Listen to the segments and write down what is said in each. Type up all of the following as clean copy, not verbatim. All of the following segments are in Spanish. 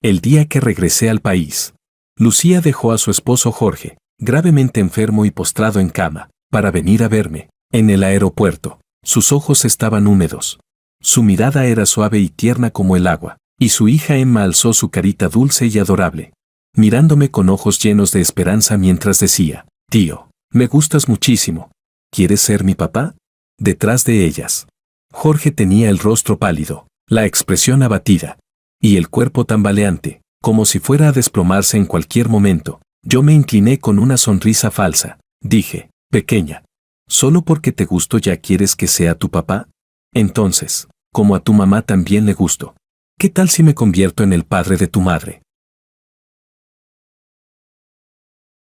El día que regresé al país, Lucía dejó a su esposo Jorge, gravemente enfermo y postrado en cama, para venir a verme. En el aeropuerto, sus ojos estaban húmedos. Su mirada era suave y tierna como el agua, y su hija Emma alzó su carita dulce y adorable, mirándome con ojos llenos de esperanza mientras decía: «Tío, me gustas muchísimo. ¿Quieres ser mi papá?». Detrás de ellas, Jorge tenía el rostro pálido, la expresión abatida, y el cuerpo tambaleante, como si fuera a desplomarse en cualquier momento. Yo me incliné con una sonrisa falsa. Dije: «Pequeña, ¿solo porque te gusto ya quieres que sea tu papá? Entonces, como a tu mamá también le gusto, ¿qué tal si me convierto en el padre de tu madre?».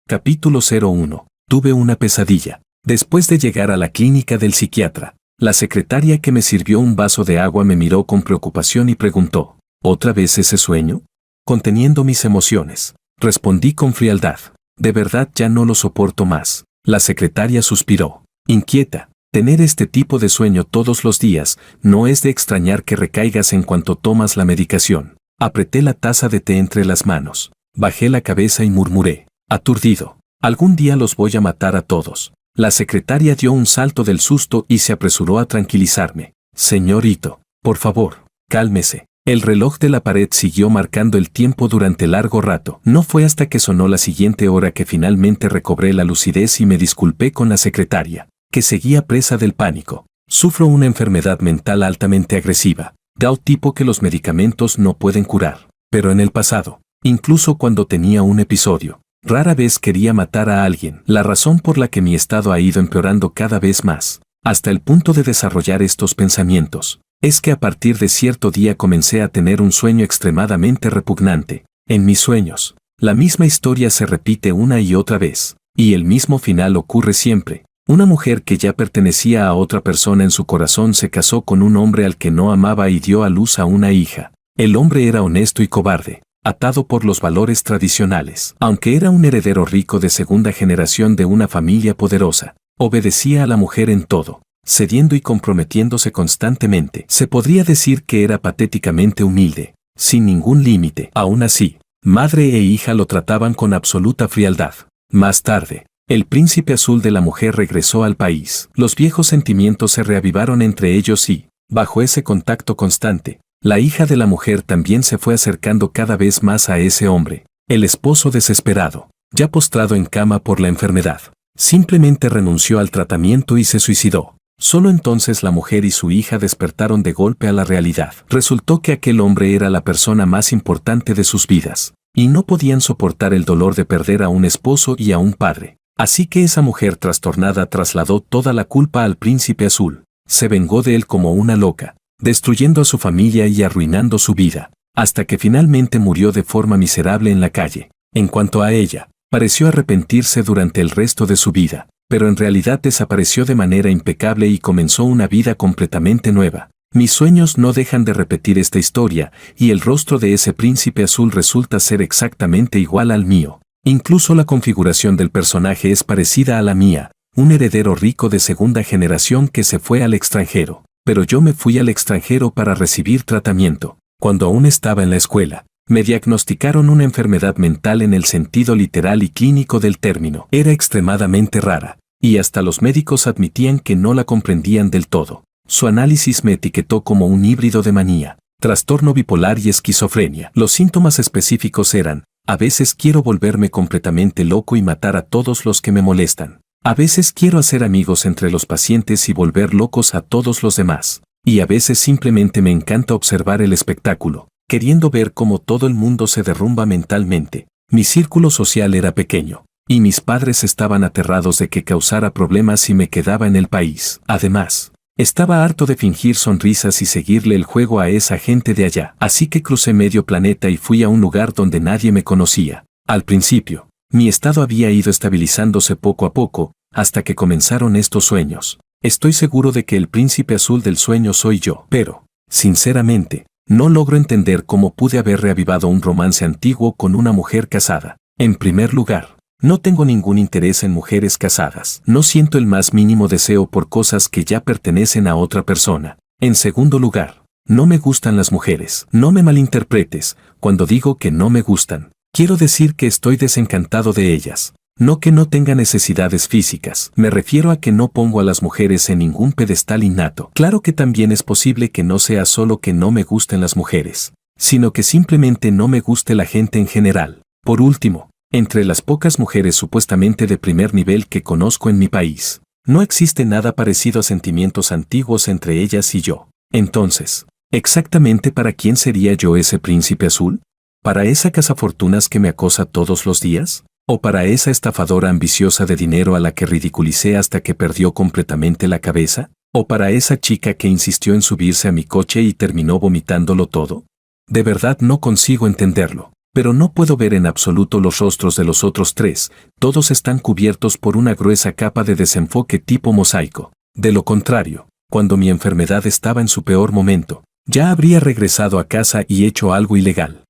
Capítulo 01. Tuve una pesadilla. Después de llegar a la clínica del psiquiatra, la secretaria que me sirvió un vaso de agua me miró con preocupación y preguntó: «¿Otra vez ese sueño?». Conteniendo mis emociones, respondí con frialdad: «De verdad ya no lo soporto más». La secretaria suspiró, inquieta. «Tener este tipo de sueño todos los días no es de extrañar que recaigas en cuanto tomas la medicación». Apreté la taza de té entre las manos, bajé la cabeza y murmuré, aturdido: «Algún día los voy a matar a todos». La secretaria dio un salto del susto y se apresuró a tranquilizarme. «Señorito, por favor, cálmese». El reloj de la pared siguió marcando el tiempo durante largo rato. No fue hasta que sonó la siguiente hora que finalmente recobré la lucidez y me disculpé con la secretaria, que seguía presa del pánico. «Sufro una enfermedad mental altamente agresiva, del tipo que los medicamentos no pueden curar. Pero en el pasado, incluso cuando tenía un episodio, rara vez quería matar a alguien. La razón por la que mi estado ha ido empeorando cada vez más, hasta el punto de desarrollar estos pensamientos, es que a partir de cierto día comencé a tener un sueño extremadamente repugnante. En mis sueños, la misma historia se repite una y otra vez, y el mismo final ocurre siempre. Una mujer que ya pertenecía a otra persona en su corazón se casó con un hombre al que no amaba y dio a luz a una hija. El hombre era honesto y cobarde, atado por los valores tradicionales. Aunque era un heredero rico de segunda generación de una familia poderosa, obedecía a la mujer en todo, cediendo y comprometiéndose constantemente. Se podría decir que era patéticamente humilde, sin ningún límite. Aún así, madre e hija lo trataban con absoluta frialdad. Más tarde, el príncipe azul de la mujer regresó al país. Los viejos sentimientos se reavivaron entre ellos y, bajo ese contacto constante, la hija de la mujer también se fue acercando cada vez más a ese hombre. El esposo desesperado, ya postrado en cama por la enfermedad, simplemente renunció al tratamiento y se suicidó. Solo entonces la mujer y su hija despertaron de golpe a la realidad. Resultó que aquel hombre era la persona más importante de sus vidas, y no podían soportar el dolor de perder a un esposo y a un padre. Así que esa mujer trastornada trasladó toda la culpa al príncipe azul. Se vengó de él como una loca, destruyendo a su familia y arruinando su vida, hasta que finalmente murió de forma miserable en la calle. En cuanto a ella, pareció arrepentirse durante el resto de su vida, pero en realidad desapareció de manera impecable y comenzó una vida completamente nueva. Mis sueños no dejan de repetir esta historia, y el rostro de ese príncipe azul resulta ser exactamente igual al mío. Incluso la configuración del personaje es parecida a la mía, un heredero rico de segunda generación que se fue al extranjero. Pero yo me fui al extranjero para recibir tratamiento. Cuando aún estaba en la escuela, me diagnosticaron una enfermedad mental en el sentido literal y clínico del término. Era extremadamente rara, y hasta los médicos admitían que no la comprendían del todo. Su análisis me etiquetó como un híbrido de manía, trastorno bipolar y esquizofrenia. Los síntomas específicos eran: a veces quiero volverme completamente loco y matar a todos los que me molestan. A veces quiero hacer amigos entre los pacientes y volver locos a todos los demás. Y a veces simplemente me encanta observar el espectáculo, queriendo ver cómo todo el mundo se derrumba mentalmente. Mi círculo social era pequeño, y mis padres estaban aterrados de que causara problemas si me quedaba en el país. Además, estaba harto de fingir sonrisas y seguirle el juego a esa gente de allá. Así que crucé medio planeta y fui a un lugar donde nadie me conocía. Al principio, mi estado había ido estabilizándose poco a poco, hasta que comenzaron estos sueños. Estoy seguro de que el príncipe azul del sueño soy yo, pero, sinceramente, no logro entender cómo pude haber reavivado un romance antiguo con una mujer casada. En primer lugar, no tengo ningún interés en mujeres casadas. No siento el más mínimo deseo por cosas que ya pertenecen a otra persona. En segundo lugar, No me gustan las mujeres. No me malinterpretes, cuando digo que no me gustan. Quiero decir que estoy desencantado de ellas. No que no tenga necesidades físicas. Me refiero a que no pongo a las mujeres en ningún pedestal innato. Claro que también es posible que no sea solo que no me gusten las mujeres, sino que simplemente no me guste la gente en general. Por último, entre las pocas mujeres supuestamente de primer nivel que conozco en mi país, no existe nada parecido a sentimientos antiguos entre ellas y yo. Entonces, ¿exactamente para quién sería yo ese príncipe azul? ¿Para esa cazafortunas que me acosa todos los días? ¿O para esa estafadora ambiciosa de dinero a la que ridiculicé hasta que perdió completamente la cabeza? ¿O para esa chica que insistió en subirse a mi coche y terminó vomitándolo todo? De verdad no consigo entenderlo. Pero no puedo ver en absoluto los rostros de los otros tres, todos están cubiertos por una gruesa capa de desenfoque tipo mosaico. De lo contrario, cuando mi enfermedad estaba en su peor momento, ya habría regresado a casa y hecho algo ilegal.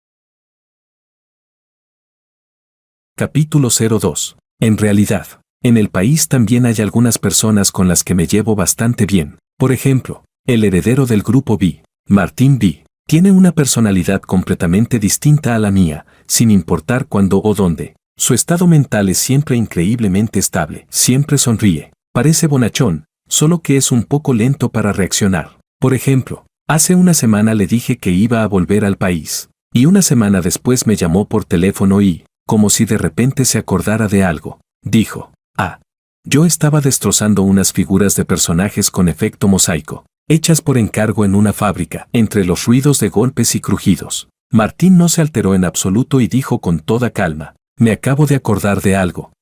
Capítulo 02. En realidad, en el país también hay algunas personas con las que me llevo bastante bien. Por ejemplo, el heredero del grupo B, Martín B. Tiene una personalidad completamente distinta a la mía, sin importar cuándo o dónde. Su estado mental es siempre increíblemente estable, siempre sonríe, parece bonachón, solo que es un poco lento para reaccionar. Por ejemplo, hace una semana le dije que iba a volver al país, y una semana después me llamó por teléfono y, como si de repente se acordara de algo, dijo: yo estaba destrozando unas figuras de personajes con efecto mosaico, hechas por encargo en una fábrica, entre los ruidos de golpes y crujidos. Martín no se alteró en absoluto y dijo con toda calma: me acabo de acordar de algo.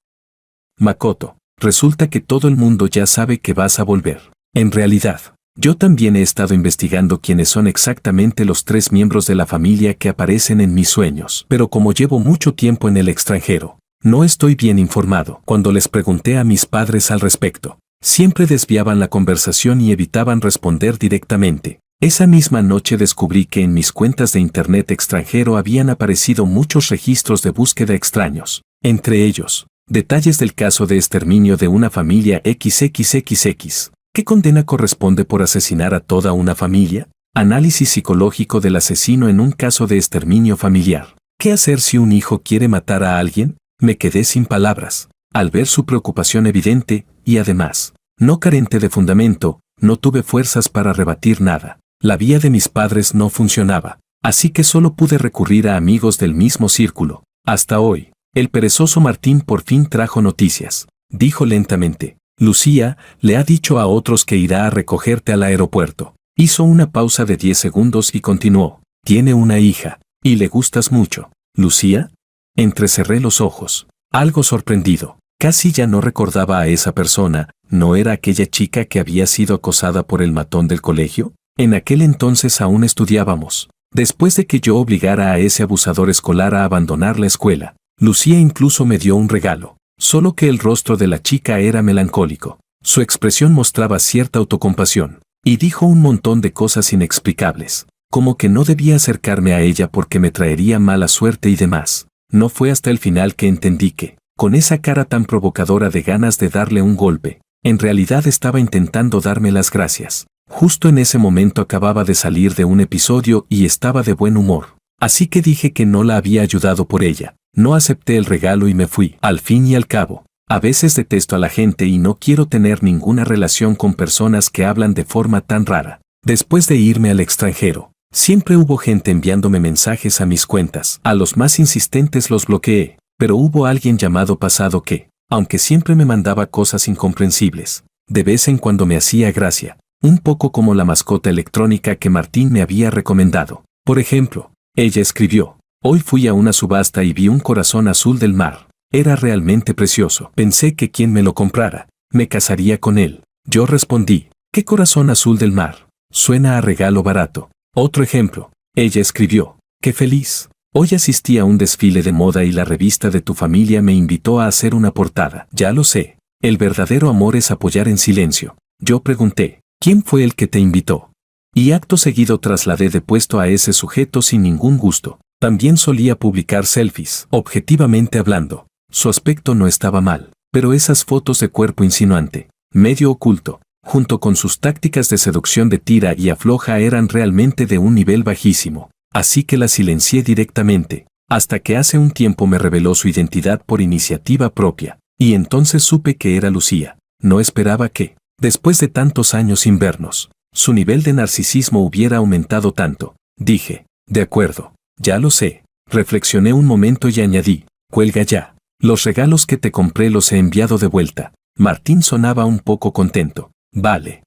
Makoto, resulta que todo el mundo ya sabe que vas a volver. En realidad, yo también he estado investigando quiénes son exactamente los 3 miembros de la familia que aparecen en mis sueños. Pero como llevo mucho tiempo en el extranjero, no estoy bien informado. Cuando les pregunté a mis padres al respecto, siempre desviaban la conversación y evitaban responder directamente. Esa misma noche descubrí que en mis cuentas de internet extranjero habían aparecido muchos registros de búsqueda extraños. Entre ellos, detalles del caso de exterminio de una familia XXXX. ¿Qué condena corresponde por asesinar a toda una familia? Análisis psicológico del asesino en un caso de exterminio familiar. ¿Qué hacer si un hijo quiere matar a alguien? Me quedé sin palabras. Al ver su preocupación evidente, y además, no carente de fundamento, no tuve fuerzas para rebatir nada. La vía de mis padres no funcionaba, así que solo pude recurrir a amigos del mismo círculo. Hasta hoy, el perezoso Martín por fin trajo noticias. Dijo lentamente: Lucía le ha dicho a otros que irá a recogerte al aeropuerto. Hizo una pausa de 10 segundos y continuó: tiene una hija, y le gustas mucho. ¿Lucía? Entrecerré los ojos, algo sorprendido. Casi ya no recordaba a esa persona. ¿No era aquella chica que había sido acosada por el matón del colegio? En aquel entonces aún estudiábamos. Después de que yo obligara a ese abusador escolar a abandonar la escuela, Lucía incluso me dio un regalo. Solo que el rostro de la chica era melancólico. Su expresión mostraba cierta autocompasión. Y dijo un montón de cosas inexplicables, como que no debía acercarme a ella porque me traería mala suerte y demás. No fue hasta el final que entendí que, con esa cara tan provocadora de ganas de darle un golpe, en realidad estaba intentando darme las gracias. Justo en ese momento acababa de salir de un episodio y estaba de buen humor. Así que dije que no la había ayudado por ella. No acepté el regalo y me fui. Al fin y al cabo, a veces detesto a la gente y no quiero tener ninguna relación con personas que hablan de forma tan rara. Después de irme al extranjero, siempre hubo gente enviándome mensajes a mis cuentas. A los más insistentes los bloqueé, pero hubo alguien llamado Pasado que, aunque siempre me mandaba cosas incomprensibles, de vez en cuando me hacía gracia, un poco como la mascota electrónica que Martín me había recomendado. Por ejemplo, ella escribió: hoy fui a una subasta y vi un corazón azul del mar. Era realmente precioso. Pensé que quien me lo comprara, me casaría con él. Yo respondí: ¿qué corazón azul del mar? Suena a regalo barato. Otro ejemplo, ella escribió: qué feliz. Hoy asistí a un desfile de moda y la revista de tu familia me invitó a hacer una portada. Ya lo sé, el verdadero amor es apoyar en silencio. Yo pregunté: ¿quién fue el que te invitó? Y acto seguido trasladé de puesto a ese sujeto sin ningún gusto. También solía publicar selfies. Objetivamente hablando, su aspecto no estaba mal, pero esas fotos de cuerpo insinuante, medio oculto, junto con sus tácticas de seducción de tira y afloja eran realmente de un nivel bajísimo, así que la silencié directamente, hasta que hace un tiempo me reveló su identidad por iniciativa propia, y entonces supe que era Lucía. No esperaba que, después de tantos años sin vernos, su nivel de narcisismo hubiera aumentado tanto. Dije, de acuerdo, ya lo sé. Reflexioné un momento y añadí, cuelga ya. Los regalos que te compré los he enviado de vuelta. Martín sonaba un poco contento. Vale.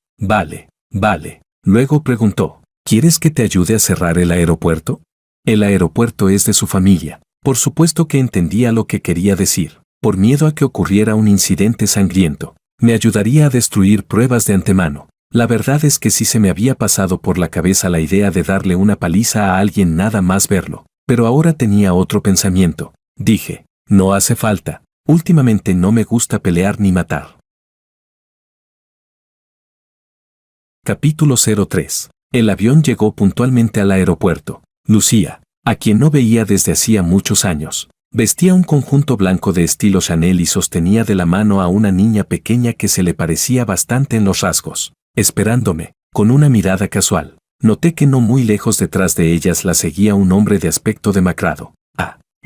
Luego preguntó, ¿quieres que te ayude a cerrar el aeropuerto? El aeropuerto es de su familia. Por supuesto que entendía lo que quería decir. Por miedo a que ocurriera un incidente sangriento, me ayudaría a destruir pruebas de antemano. La verdad es que sí se me había pasado por la cabeza la idea de darle una paliza a alguien nada más verlo. Pero ahora tenía otro pensamiento. Dije, no hace falta. Últimamente no me gusta pelear ni matar. Capítulo 03. El avión llegó puntualmente al aeropuerto. Lucía, a quien no veía desde hacía muchos años, vestía un conjunto blanco de estilo Chanel y sostenía de la mano a una niña pequeña que se le parecía bastante en los rasgos. Esperándome, con una mirada casual, noté que no muy lejos detrás de ellas la seguía un hombre de aspecto demacrado.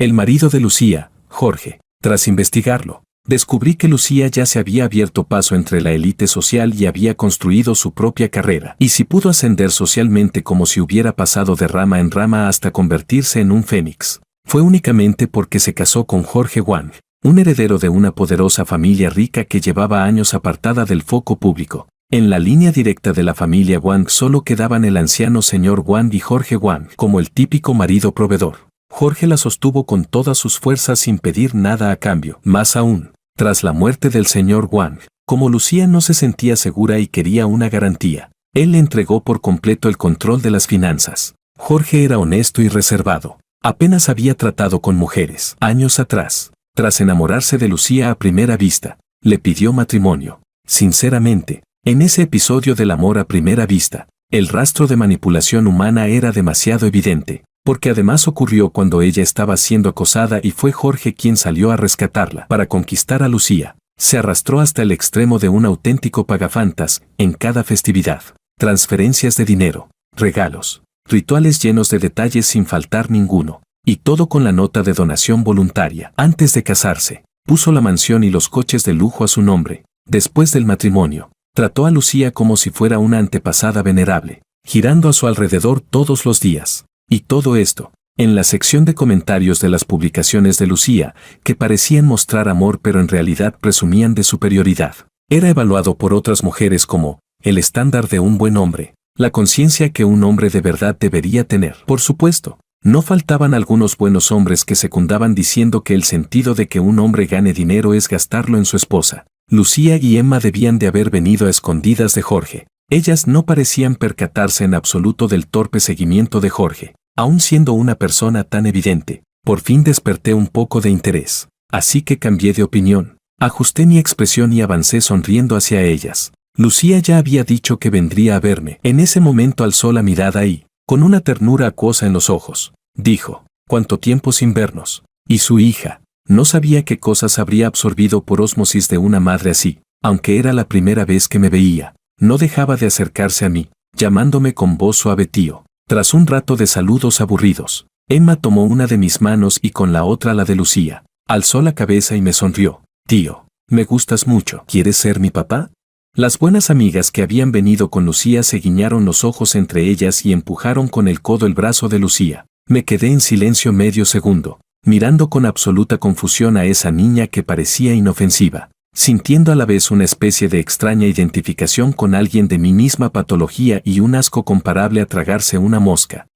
El marido de Lucía, Jorge. Tras investigarlo, descubrí que Lucía ya se había abierto paso entre la élite social y había construido su propia carrera. Y si pudo ascender socialmente como si hubiera pasado de rama en rama hasta convertirse en un fénix, fue únicamente porque se casó con Jorge Wang, un heredero de una poderosa familia rica que llevaba años apartada del foco público. En la línea directa de la familia Wang solo quedaban el anciano señor Wang y Jorge Wang como el típico marido proveedor. Jorge la sostuvo con todas sus fuerzas sin pedir nada a cambio. Más aún, tras la muerte del señor Wang, como Lucía no se sentía segura y quería una garantía, él le entregó por completo el control de las finanzas. Jorge era honesto y reservado. Apenas había tratado con mujeres. Años atrás, tras enamorarse de Lucía a primera vista, le pidió matrimonio. Sinceramente, en ese episodio del amor a primera vista, el rastro de manipulación humana era demasiado evidente. Porque además ocurrió cuando ella estaba siendo acosada y fue Jorge quien salió a rescatarla. Para conquistar a Lucía, se arrastró hasta el extremo de un auténtico pagafantas en cada festividad. Transferencias de dinero, regalos, rituales llenos de detalles sin faltar ninguno, y todo con la nota de donación voluntaria. Antes de casarse, puso la mansión y los coches de lujo a su nombre. Después del matrimonio, trató a Lucía como si fuera una antepasada venerable, girando a su alrededor todos los días. Y todo esto, en la sección de comentarios de las publicaciones de Lucía, que parecían mostrar amor pero en realidad presumían de superioridad. Era evaluado por otras mujeres como el estándar de un buen hombre, la conciencia que un hombre de verdad debería tener. Por supuesto, no faltaban algunos buenos hombres que secundaban diciendo que el sentido de que un hombre gane dinero es gastarlo en su esposa. Lucía y Emma debían de haber venido a escondidas de Jorge. Ellas no parecían percatarse en absoluto del torpe seguimiento de Jorge. Aun siendo una persona tan evidente, por fin desperté un poco de interés. Así que cambié de opinión, ajusté mi expresión y avancé sonriendo hacia ellas. Lucía ya había dicho que vendría a verme. En ese momento alzó la mirada y, con una ternura acuosa en los ojos, dijo, «¿Cuánto tiempo sin vernos?» Y su hija, no sabía qué cosas habría absorbido por ósmosis de una madre así, aunque era la primera vez que me veía. No dejaba de acercarse a mí, llamándome con voz suave tío. Tras un rato de saludos aburridos, Emma tomó una de mis manos y con la otra la de Lucía. Alzó la cabeza y me sonrió. «Tío, me gustas mucho. ¿Quieres ser mi papá?» Las buenas amigas que habían venido con Lucía se guiñaron los ojos entre ellas y empujaron con el codo el brazo de Lucía. Me quedé en silencio medio segundo, mirando con absoluta confusión a esa niña que parecía inofensiva, sintiendo a la vez una especie de extraña identificación con alguien de mi misma patología y un asco comparable a tragarse una mosca.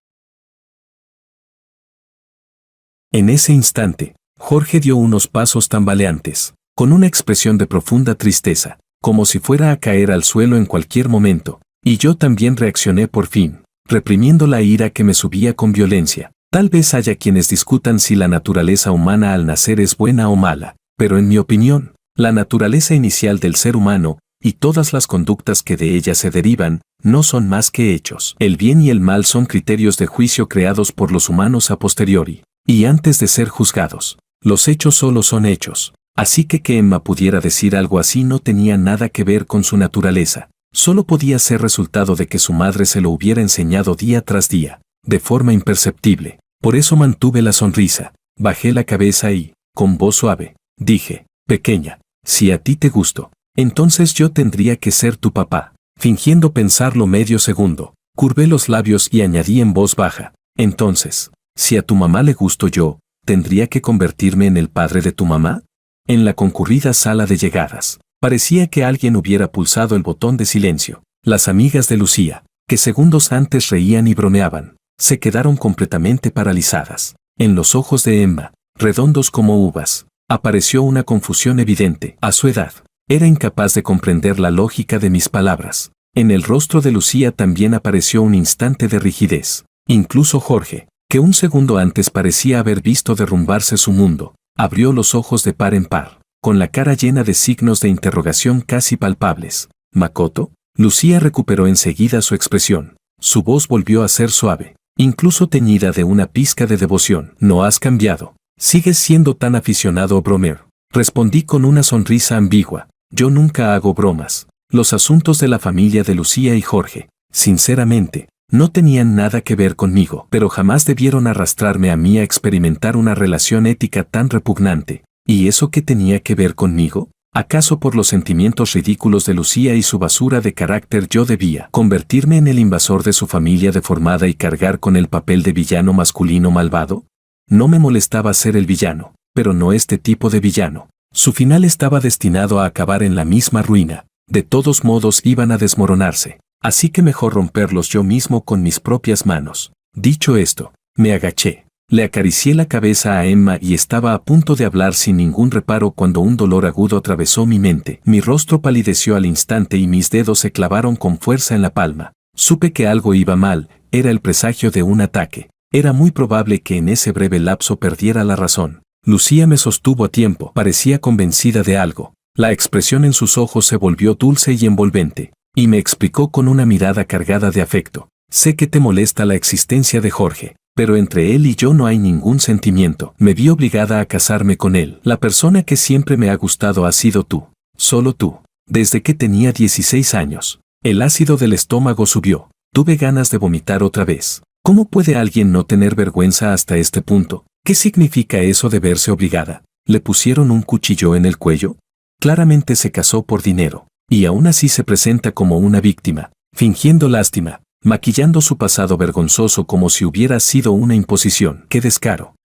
En ese instante, Jorge dio unos pasos tambaleantes, con una expresión de profunda tristeza, como si fuera a caer al suelo en cualquier momento, y yo también reaccioné por fin, reprimiendo la ira que me subía con violencia. Tal vez haya quienes discutan si la naturaleza humana al nacer es buena o mala, pero en mi opinión, la naturaleza inicial del ser humano, y todas las conductas que de ella se derivan, no son más que hechos. El bien y el mal son criterios de juicio creados por los humanos a posteriori, y antes de ser juzgados. Los hechos solo son hechos. Así que Emma pudiera decir algo así no tenía nada que ver con su naturaleza. Solo podía ser resultado de que su madre se lo hubiera enseñado día tras día, de forma imperceptible. Por eso mantuve la sonrisa, bajé la cabeza y, con voz suave, dije, pequeña, si a ti te gusto, entonces yo tendría que ser tu papá. Fingiendo pensarlo medio segundo, curvé los labios y añadí en voz baja, entonces, si a tu mamá le gusto yo, ¿tendría que convertirme en el padre de tu mamá? En la concurrida sala de llegadas, parecía que alguien hubiera pulsado el botón de silencio. Las amigas de Lucía, que segundos antes reían y bromeaban, se quedaron completamente paralizadas. En los ojos de Emma, redondos como uvas, apareció una confusión evidente. A su edad, era incapaz de comprender la lógica de mis palabras. En el rostro de Lucía también apareció un instante de rigidez. Incluso Jorge, que un segundo antes parecía haber visto derrumbarse su mundo, abrió los ojos de par en par, con la cara llena de signos de interrogación casi palpables. ¿Makoto? Lucía recuperó enseguida su expresión. Su voz volvió a ser suave, incluso teñida de una pizca de devoción. No has cambiado. Sigues siendo tan aficionado a bromear. Respondí con una sonrisa ambigua. Yo nunca hago bromas. Los asuntos de la familia de Lucía y Jorge, sinceramente, no tenían nada que ver conmigo, pero jamás debieron arrastrarme a mí a experimentar una relación ética tan repugnante. ¿Y eso qué tenía que ver conmigo? ¿Acaso por los sentimientos ridículos de Lucía y su basura de carácter yo debía convertirme en el invasor de su familia deformada y cargar con el papel de villano masculino malvado? No me molestaba ser el villano, pero no este tipo de villano. Su final estaba destinado a acabar en la misma ruina. De todos modos iban a desmoronarse, así que mejor romperlos yo mismo con mis propias manos. Dicho esto, me agaché. Le acaricié la cabeza a Emma y estaba a punto de hablar sin ningún reparo cuando un dolor agudo atravesó mi mente. Mi rostro palideció al instante y mis dedos se clavaron con fuerza en la palma. Supe que algo iba mal, era el presagio de un ataque. Era muy probable que en ese breve lapso perdiera la razón. Lucía me sostuvo a tiempo, parecía convencida de algo. La expresión en sus ojos se volvió dulce y envolvente, y me explicó con una mirada cargada de afecto. Sé que te molesta la existencia de Jorge, pero entre él y yo no hay ningún sentimiento. Me vi obligada a casarme con él. La persona que siempre me ha gustado ha sido tú, solo tú. Desde que tenía 16 años, el ácido del estómago subió. Tuve ganas de vomitar otra vez. ¿Cómo puede alguien no tener vergüenza hasta este punto? ¿Qué significa eso de verse obligada? ¿Le pusieron un cuchillo en el cuello? Claramente se casó por dinero, y aún así se presenta como una víctima, fingiendo lástima, maquillando su pasado vergonzoso como si hubiera sido una imposición. ¡Qué descaro!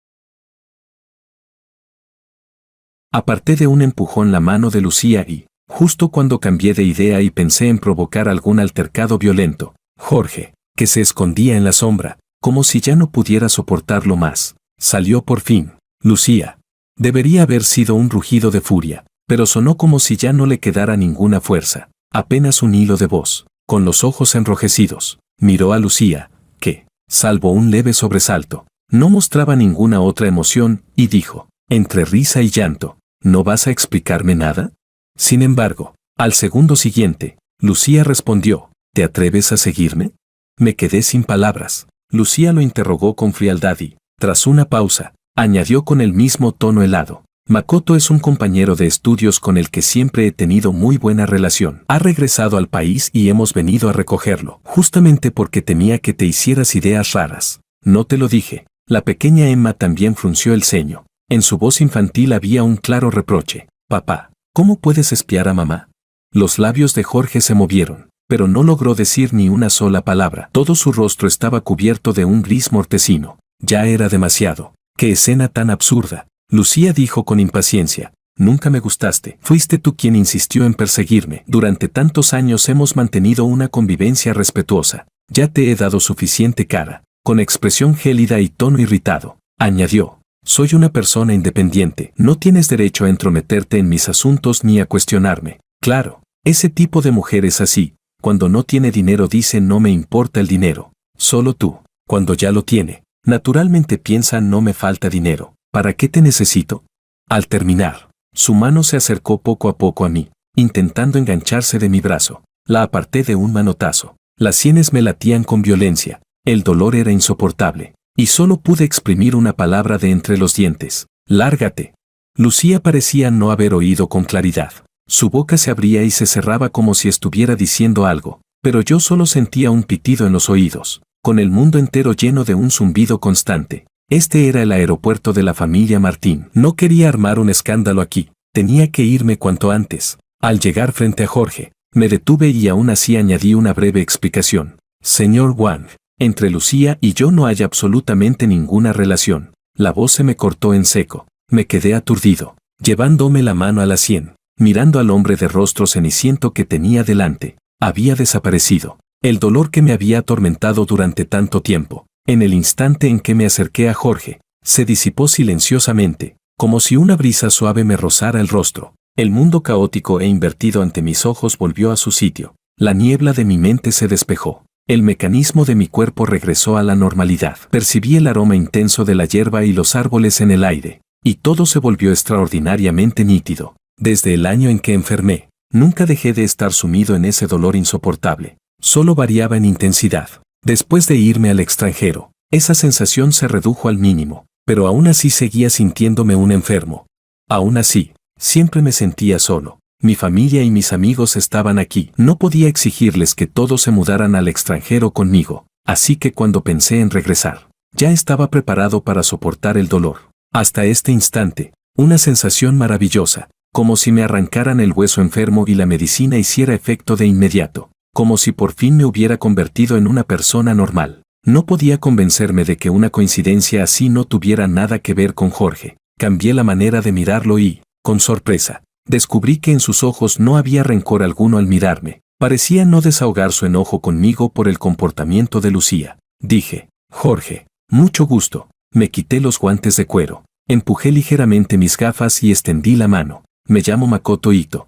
Aparté de un empujón la mano de Lucía y, justo cuando cambié de idea y pensé en provocar algún altercado violento, Jorge, que se escondía en la sombra, como si ya no pudiera soportarlo más, salió por fin. Lucía. Debería haber sido un rugido de furia, pero sonó como si ya no le quedara ninguna fuerza, apenas un hilo de voz. Con los ojos enrojecidos, miró a Lucía, que, salvo un leve sobresalto, no mostraba ninguna otra emoción, y dijo, entre risa y llanto, ¿no vas a explicarme nada? Sin embargo, al segundo siguiente, Lucía respondió, ¿te atreves a seguirme? Me quedé sin palabras. Lucía lo interrogó con frialdad y, tras una pausa, añadió con el mismo tono helado, Makoto es un compañero de estudios con el que siempre he tenido muy buena relación. Ha regresado al país y hemos venido a recogerlo, justamente porque temía que te hicieras ideas raras. No te lo dije. La pequeña Emma también frunció el ceño. En su voz infantil había un claro reproche. Papá, ¿cómo puedes espiar a mamá? Los labios de Jorge se movieron, pero no logró decir ni una sola palabra. Todo su rostro estaba cubierto de un gris mortecino. Ya era demasiado. ¡Qué escena tan absurda! Lucía dijo con impaciencia, nunca me gustaste. Fuiste tú quien insistió en perseguirme. Durante tantos años hemos mantenido una convivencia respetuosa. Ya te he dado suficiente cara. Con expresión gélida y tono irritado, añadió, soy una persona independiente. No tienes derecho a entrometerte en mis asuntos ni a cuestionarme. Claro, ese tipo de mujer es así. Cuando no tiene dinero dice no me importa el dinero. Solo tú, cuando ya lo tiene, naturalmente piensa no me falta dinero. ¿Para qué te necesito? Al terminar, su mano se acercó poco a poco a mí, intentando engancharse de mi brazo. La aparté de un manotazo. Las sienes me latían con violencia. El dolor era insoportable, y solo pude exprimir una palabra de entre los dientes. ¡Lárgate! Lucía parecía no haber oído con claridad. Su boca se abría y se cerraba como si estuviera diciendo algo, pero yo solo sentía un pitido en los oídos, con el mundo entero lleno de un zumbido constante. Este era el aeropuerto de la familia Martín. No quería armar un escándalo aquí, tenía que irme cuanto antes. Al llegar frente a Jorge, me detuve y aún así añadí una breve explicación. Señor Wang, entre Lucía y yo no hay absolutamente ninguna relación. La voz se me cortó en seco. Me quedé aturdido, llevándome la mano a la sien, mirando al hombre de rostro ceniciento que tenía delante. Había desaparecido. El dolor que me había atormentado durante tanto tiempo, en el instante en que me acerqué a Jorge, se disipó silenciosamente, como si una brisa suave me rozara el rostro. El mundo caótico e invertido ante mis ojos volvió a su sitio. La niebla de mi mente se despejó. El mecanismo de mi cuerpo regresó a la normalidad. Percibí el aroma intenso de la hierba y los árboles en el aire, y todo se volvió extraordinariamente nítido. Desde el año en que enfermé, nunca dejé de estar sumido en ese dolor insoportable. Solo variaba en intensidad. Después de irme al extranjero, esa sensación se redujo al mínimo, pero aún así seguía sintiéndome un enfermo. Aún así, siempre me sentía solo. Mi familia y mis amigos estaban aquí. No podía exigirles que todos se mudaran al extranjero conmigo, así que cuando pensé en regresar, ya estaba preparado para soportar el dolor. Hasta este instante, una sensación maravillosa, como si me arrancaran el hueso enfermo y la medicina hiciera efecto de inmediato, como si por fin me hubiera convertido en una persona normal. No podía convencerme de que una coincidencia así no tuviera nada que ver con Jorge. Cambié la manera de mirarlo y, con sorpresa, descubrí que en sus ojos no había rencor alguno al mirarme. Parecía no desahogar su enojo conmigo por el comportamiento de Lucía. Dije, Jorge, mucho gusto. Me quité los guantes de cuero, empujé ligeramente mis gafas y extendí la mano. Me llamo Makoto Ito.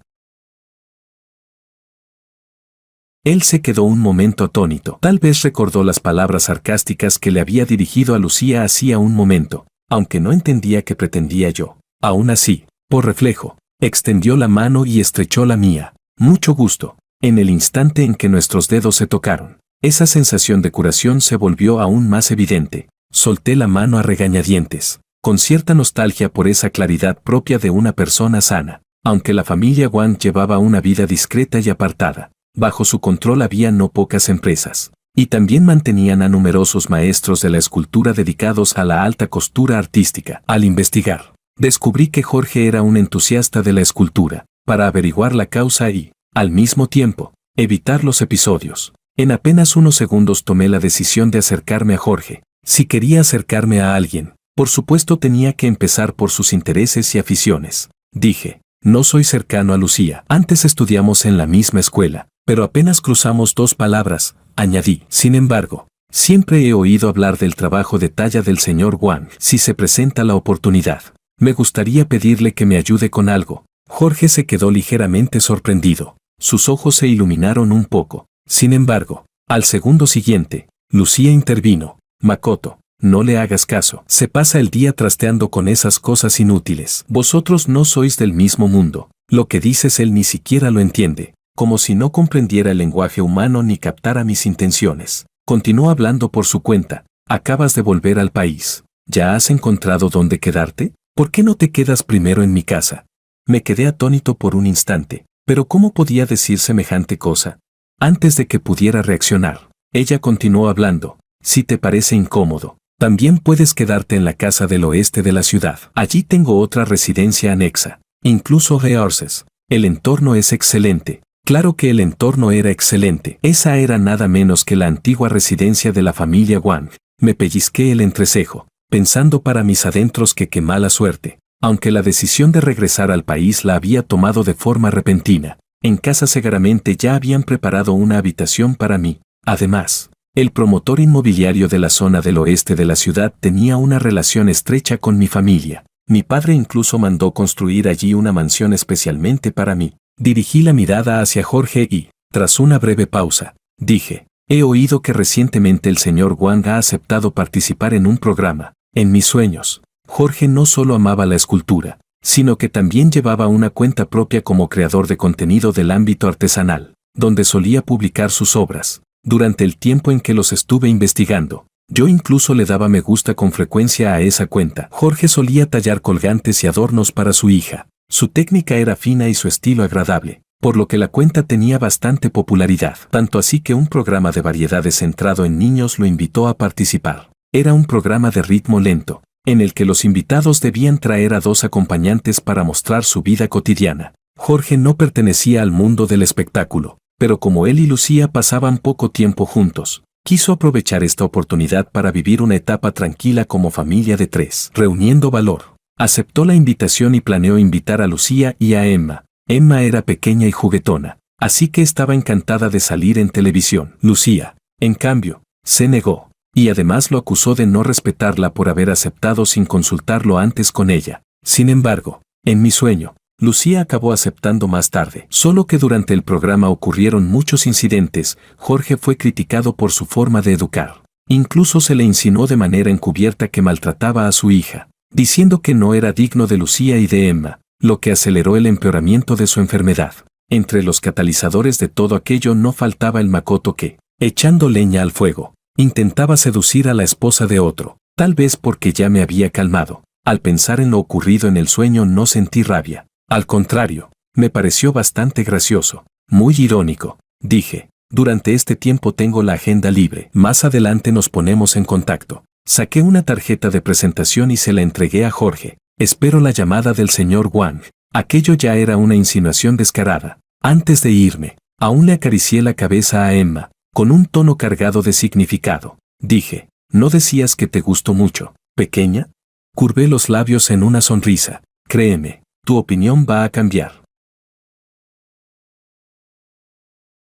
Él se quedó un momento atónito. Tal vez recordó las palabras sarcásticas que le había dirigido a Lucía hacía un momento, aunque no entendía qué pretendía yo. Aún así, por reflejo, extendió la mano y estrechó la mía. Mucho gusto. En el instante en que nuestros dedos se tocaron, esa sensación de curación se volvió aún más evidente. Solté la mano a regañadientes, con cierta nostalgia por esa claridad propia de una persona sana. Aunque la familia Wang llevaba una vida discreta y apartada, bajo su control había no pocas empresas, y también mantenían a numerosos maestros de la escultura dedicados a la alta costura artística. Al investigar, descubrí que Jorge era un entusiasta de la escultura, para averiguar la causa y, al mismo tiempo, evitar los episodios. En apenas unos segundos tomé la decisión de acercarme a Jorge. Si quería acercarme a alguien, por supuesto tenía que empezar por sus intereses y aficiones. Dije, no soy cercano a Lucía. Antes estudiamos en la misma escuela, pero apenas cruzamos 2 palabras, añadí. Sin embargo, siempre he oído hablar del trabajo de talla del señor Wang. Si se presenta la oportunidad, me gustaría pedirle que me ayude con algo. Jorge se quedó ligeramente sorprendido. Sus ojos se iluminaron un poco. Sin embargo, al segundo siguiente, Lucía intervino. Makoto, no le hagas caso. Se pasa el día trasteando con esas cosas inútiles. Vosotros no sois del mismo mundo. Lo que dices él ni siquiera lo entiende, como si no comprendiera el lenguaje humano ni captara mis intenciones. Continuó hablando por su cuenta. Acabas de volver al país. ¿Ya has encontrado dónde quedarte? ¿Por qué no te quedas primero en mi casa? Me quedé atónito por un instante. ¿Pero cómo podía decir semejante cosa? Antes de que pudiera reaccionar, ella continuó hablando. Si te parece incómodo, también puedes quedarte en la casa del oeste de la ciudad. Allí tengo otra residencia anexa. Incluso Reorces. El entorno es excelente. Claro que el entorno era excelente. Esa era nada menos que la antigua residencia de la familia Wang. Me pellizqué el entrecejo, pensando para mis adentros que qué mala suerte. Aunque la decisión de regresar al país la había tomado de forma repentina, en casa Segaramente ya habían preparado una habitación para mí. Además, el promotor inmobiliario de la zona del oeste de la ciudad tenía una relación estrecha con mi familia. Mi padre incluso mandó construir allí una mansión especialmente para mí. Dirigí la mirada hacia Jorge y, tras una breve pausa, dije, he oído que recientemente el señor Wang ha aceptado participar en un programa. En mis sueños, Jorge no solo amaba la escultura, sino que también llevaba una cuenta propia como creador de contenido del ámbito artesanal, donde solía publicar sus obras. Durante el tiempo en que los estuve investigando, yo incluso le daba me gusta con frecuencia a esa cuenta. Jorge solía tallar colgantes y adornos para su hija. Su técnica era fina y su estilo agradable, por lo que la cuenta tenía bastante popularidad, tanto así que un programa de variedades centrado en niños lo invitó a participar. Era un programa de ritmo lento, en el que los invitados debían traer a 2 acompañantes para mostrar su vida cotidiana. Jorge no pertenecía al mundo del espectáculo, pero como él y Lucía pasaban poco tiempo juntos, quiso aprovechar esta oportunidad para vivir una etapa tranquila como familia de 3, reuniendo valor. Aceptó la invitación y planeó invitar a Lucía y a Emma. Emma era pequeña y juguetona, así que estaba encantada de salir en televisión. Lucía, en cambio, se negó, y además lo acusó de no respetarla por haber aceptado sin consultarlo antes con ella. Sin embargo, en mi sueño, Lucía acabó aceptando más tarde. Solo que durante el programa ocurrieron muchos incidentes. Jorge fue criticado por su forma de educar. Incluso se le insinuó de manera encubierta que maltrataba a su hija, diciendo que no era digno de Lucía y de Emma, lo que aceleró el empeoramiento de su enfermedad. Entre los catalizadores de todo aquello no faltaba el Makoto que, echando leña al fuego, intentaba seducir a la esposa de otro, tal vez porque ya me había calmado. Al pensar en lo ocurrido en el sueño no sentí rabia. Al contrario, me pareció bastante gracioso, muy irónico. Dije, durante este tiempo tengo la agenda libre, más adelante nos ponemos en contacto. Saqué una tarjeta de presentación y se la entregué a Jorge. Espero la llamada del señor Wang. Aquello ya era una insinuación descarada. Antes de irme, aún le acaricié la cabeza a Emma, con un tono cargado de significado. Dije, ¿no decías que te gustó mucho, pequeña? Curvé los labios en una sonrisa. Créeme, tu opinión va a cambiar.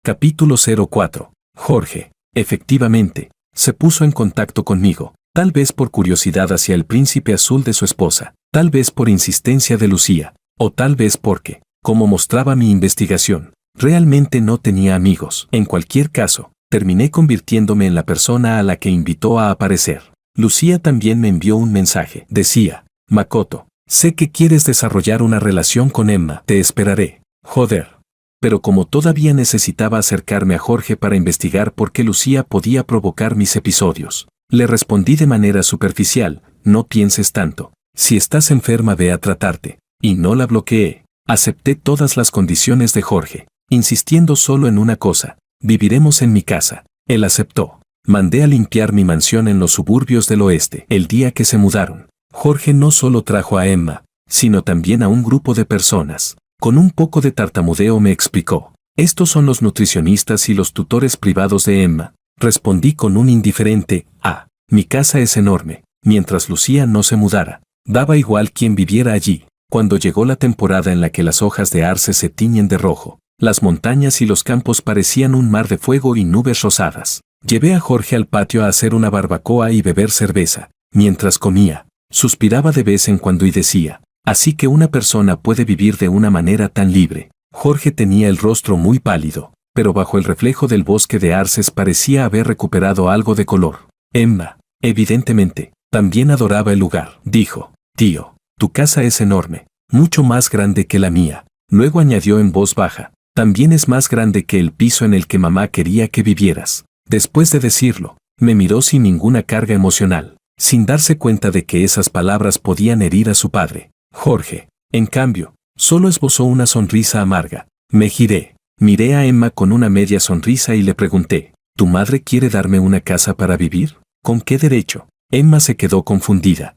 Capítulo 04. Jorge, efectivamente, se puso en contacto conmigo, tal vez por curiosidad hacia el príncipe azul de su esposa, tal vez por insistencia de Lucía, o tal vez porque, como mostraba mi investigación, realmente no tenía amigos. En cualquier caso, terminé convirtiéndome en la persona a la que invitó a aparecer. Lucía también me envió un mensaje. Decía, Makoto, sé que quieres desarrollar una relación con Emma, te esperaré. Joder. Pero como todavía necesitaba acercarme a Jorge para investigar por qué Lucía podía provocar mis episodios, le respondí de manera superficial, no pienses tanto. Si estás enferma ve a tratarte. Y no la bloqueé. Acepté todas las condiciones de Jorge, insistiendo solo en una cosa, viviremos en mi casa. Él aceptó. Mandé a limpiar mi mansión en los suburbios del oeste. El día que se mudaron, Jorge no solo trajo a Emma, sino también a un grupo de personas. Con un poco de tartamudeo me explicó, estos son los nutricionistas y los tutores privados de Emma. Respondí con un indiferente, mi casa es enorme. Mientras Lucía no se mudara, daba igual quién viviera allí. Cuando llegó la temporada en la que las hojas de arce se tiñen de rojo, las montañas y los campos parecían un mar de fuego y nubes rosadas. Llevé a Jorge al patio a hacer una barbacoa y beber cerveza. Mientras comía, suspiraba de vez en cuando y decía, así que una persona puede vivir de una manera tan libre. Jorge tenía el rostro muy pálido, pero bajo el reflejo del bosque de arces parecía haber recuperado algo de color. Emma, evidentemente, también adoraba el lugar. Dijo, tío, tu casa es enorme, mucho más grande que la mía. Luego añadió en voz baja, también es más grande que el piso en el que mamá quería que vivieras. Después de decirlo, me miró sin ninguna carga emocional, sin darse cuenta de que esas palabras podían herir a su padre. Jorge, en cambio, solo esbozó una sonrisa amarga. Me giré, miré a Emma con una media sonrisa y le pregunté, ¿tu madre quiere darme una casa para vivir? ¿Con qué derecho? Emma se quedó confundida.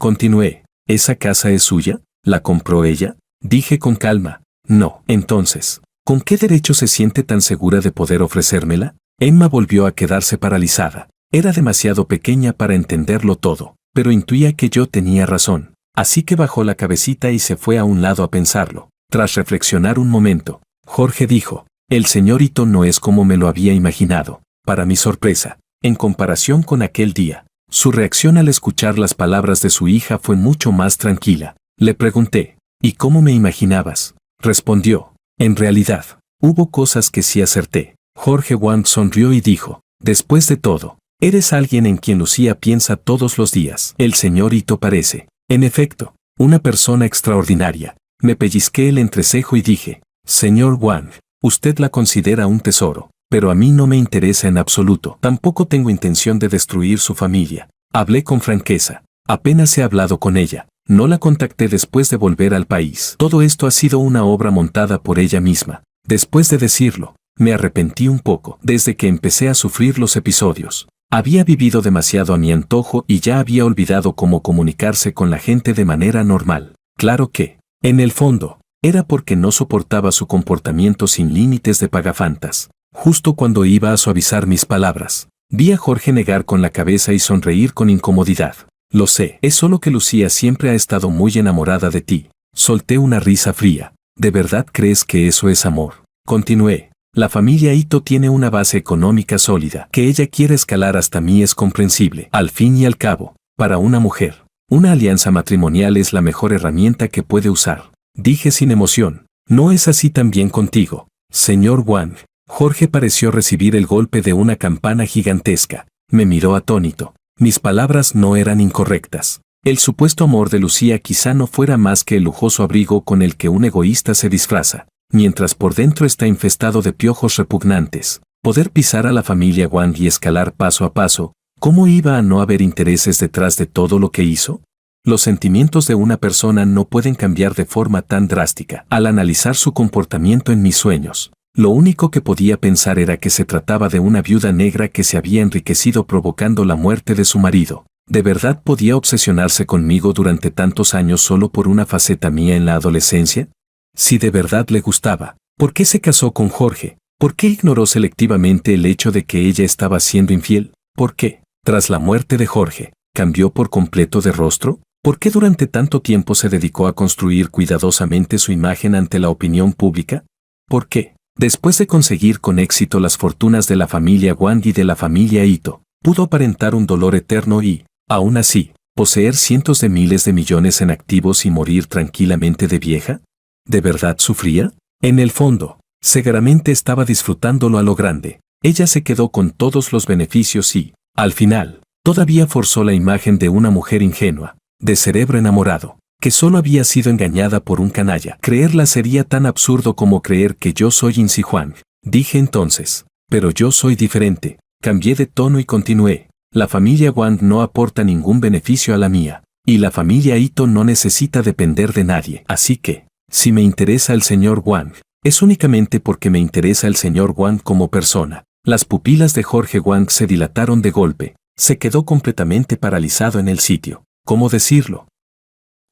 Continué, ¿esa casa es suya? ¿La compró ella? Dije con calma, no. Entonces, ¿con qué derecho se siente tan segura de poder ofrecérmela? Emma volvió a quedarse paralizada. Era demasiado pequeña para entenderlo todo, pero intuía que yo tenía razón. Así que bajó la cabecita y se fue a un lado a pensarlo. Tras reflexionar un momento, Jorge dijo, el señor Ito no es como me lo había imaginado. Para mi sorpresa, en comparación con aquel día, su reacción al escuchar las palabras de su hija fue mucho más tranquila. Le pregunté, ¿y cómo me imaginabas? Respondió, en realidad, hubo cosas que sí acerté. Jorge Wang sonrió y dijo, después de todo, eres alguien en quien Lucía piensa todos los días. El señor Ito parece, en efecto, una persona extraordinaria. Me pellizqué el entrecejo y dije, señor Wang, usted la considera un tesoro, pero a mí no me interesa en absoluto. Tampoco tengo intención de destruir su familia. Hablé con franqueza. Apenas he hablado con ella. No la contacté después de volver al país. Todo esto ha sido una obra montada por ella misma. Después de decirlo, me arrepentí un poco. Desde que empecé a sufrir los episodios, había vivido demasiado a mi antojo y ya había olvidado cómo comunicarse con la gente de manera normal. Claro que, en el fondo, era porque no soportaba su comportamiento sin límites de pagafantas. Justo cuando iba a suavizar mis palabras, vi a Jorge negar con la cabeza y sonreír con incomodidad. Lo sé, es solo que Lucía siempre ha estado muy enamorada de ti. Solté una risa fría. ¿De verdad crees que eso es amor? Continué. La familia Ito tiene una base económica sólida. Que ella quiera escalar hasta mí es comprensible. Al fin y al cabo, para una mujer, una alianza matrimonial es la mejor herramienta que puede usar. Dije sin emoción. ¿No es así también contigo, señor Wang? Jorge pareció recibir el golpe de una campana gigantesca. Me miró atónito. Mis palabras no eran incorrectas. El supuesto amor de Lucía quizá no fuera más que el lujoso abrigo con el que un egoísta se disfraza, mientras por dentro está infestado de piojos repugnantes. Poder pisar a la familia Wang y escalar paso a paso, ¿cómo iba a no haber intereses detrás de todo lo que hizo? Los sentimientos de una persona no pueden cambiar de forma tan drástica. Al analizar su comportamiento en mis sueños, lo único que podía pensar era que se trataba de una viuda negra que se había enriquecido provocando la muerte de su marido. ¿De verdad podía obsesionarse conmigo durante tantos años solo por una faceta mía en la adolescencia? Si de verdad le gustaba, ¿por qué se casó con Jorge? ¿Por qué ignoró selectivamente el hecho de que ella estaba siendo infiel? ¿Por qué, tras la muerte de Jorge, cambió por completo de rostro? ¿Por qué durante tanto tiempo se dedicó a construir cuidadosamente su imagen ante la opinión pública? ¿Por qué, después de conseguir con éxito las fortunas de la familia Wang y de la familia Ito, pudo aparentar un dolor eterno y, aún así, poseer cientos de miles de millones en activos y morir tranquilamente de vieja? ¿De verdad sufría? En el fondo, seguramente estaba disfrutándolo a lo grande. Ella se quedó con todos los beneficios y, al final, todavía forzó la imagen de una mujer ingenua, de cerebro enamorado, que solo había sido engañada por un canalla. Creerla sería tan absurdo como creer que yo soy Insi Huang. Dije entonces, pero yo soy diferente. Cambié de tono y continué. La familia Wang no aporta ningún beneficio a la mía, y la familia Ito no necesita depender de nadie. Así que, si me interesa el señor Wang, es únicamente porque me interesa el señor Wang como persona. Las pupilas de Jorge Wang se dilataron de golpe. Se quedó completamente paralizado en el sitio. ¿Cómo decirlo?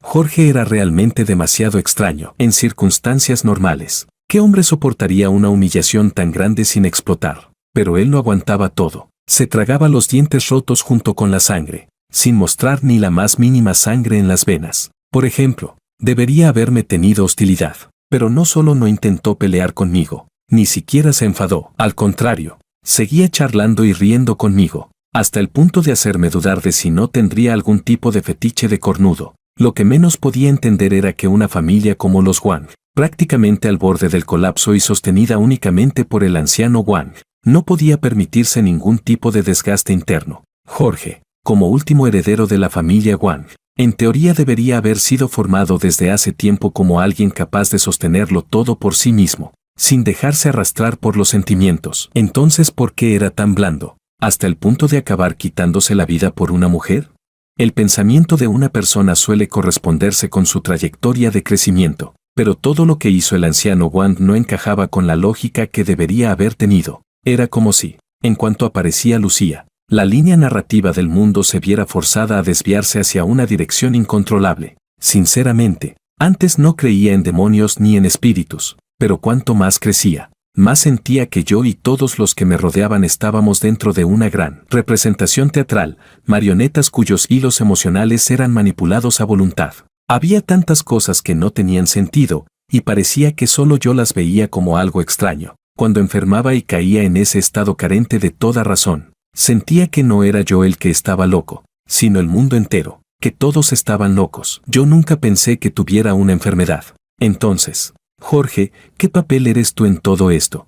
Jorge era realmente demasiado extraño. En circunstancias normales, ¿qué hombre soportaría una humillación tan grande sin explotar? Pero él lo aguantaba todo. Se tragaba los dientes rotos junto con la sangre, sin mostrar ni la más mínima sangre en las venas. Por ejemplo, debería haberme tenido hostilidad. Pero no solo no intentó pelear conmigo, ni siquiera se enfadó. Al contrario, seguía charlando y riendo conmigo, hasta el punto de hacerme dudar de si no tendría algún tipo de fetiche de cornudo. Lo que menos podía entender era que una familia como los Wang, prácticamente al borde del colapso y sostenida únicamente por el anciano Wang, no podía permitirse ningún tipo de desgaste interno. Jorge, como último heredero de la familia Wang, en teoría debería haber sido formado desde hace tiempo como alguien capaz de sostenerlo todo por sí mismo, sin dejarse arrastrar por los sentimientos. Entonces, ¿por qué era tan blando, hasta el punto de acabar quitándose la vida por una mujer? El pensamiento de una persona suele corresponderse con su trayectoria de crecimiento, pero todo lo que hizo el anciano Wang no encajaba con la lógica que debería haber tenido. Era como si, en cuanto aparecía Lucía, la línea narrativa del mundo se viera forzada a desviarse hacia una dirección incontrolable. Sinceramente, antes no creía en demonios ni en espíritus, pero cuanto más crecía, más sentía que yo y todos los que me rodeaban estábamos dentro de una gran representación teatral, marionetas cuyos hilos emocionales eran manipulados a voluntad. Había tantas cosas que no tenían sentido, y parecía que solo yo las veía como algo extraño. Cuando enfermaba y caía en ese estado carente de toda razón, sentía que no era yo el que estaba loco, sino el mundo entero, que todos estaban locos. Yo nunca pensé que tuviera una enfermedad. Entonces, Jorge, ¿qué papel eres tú en todo esto?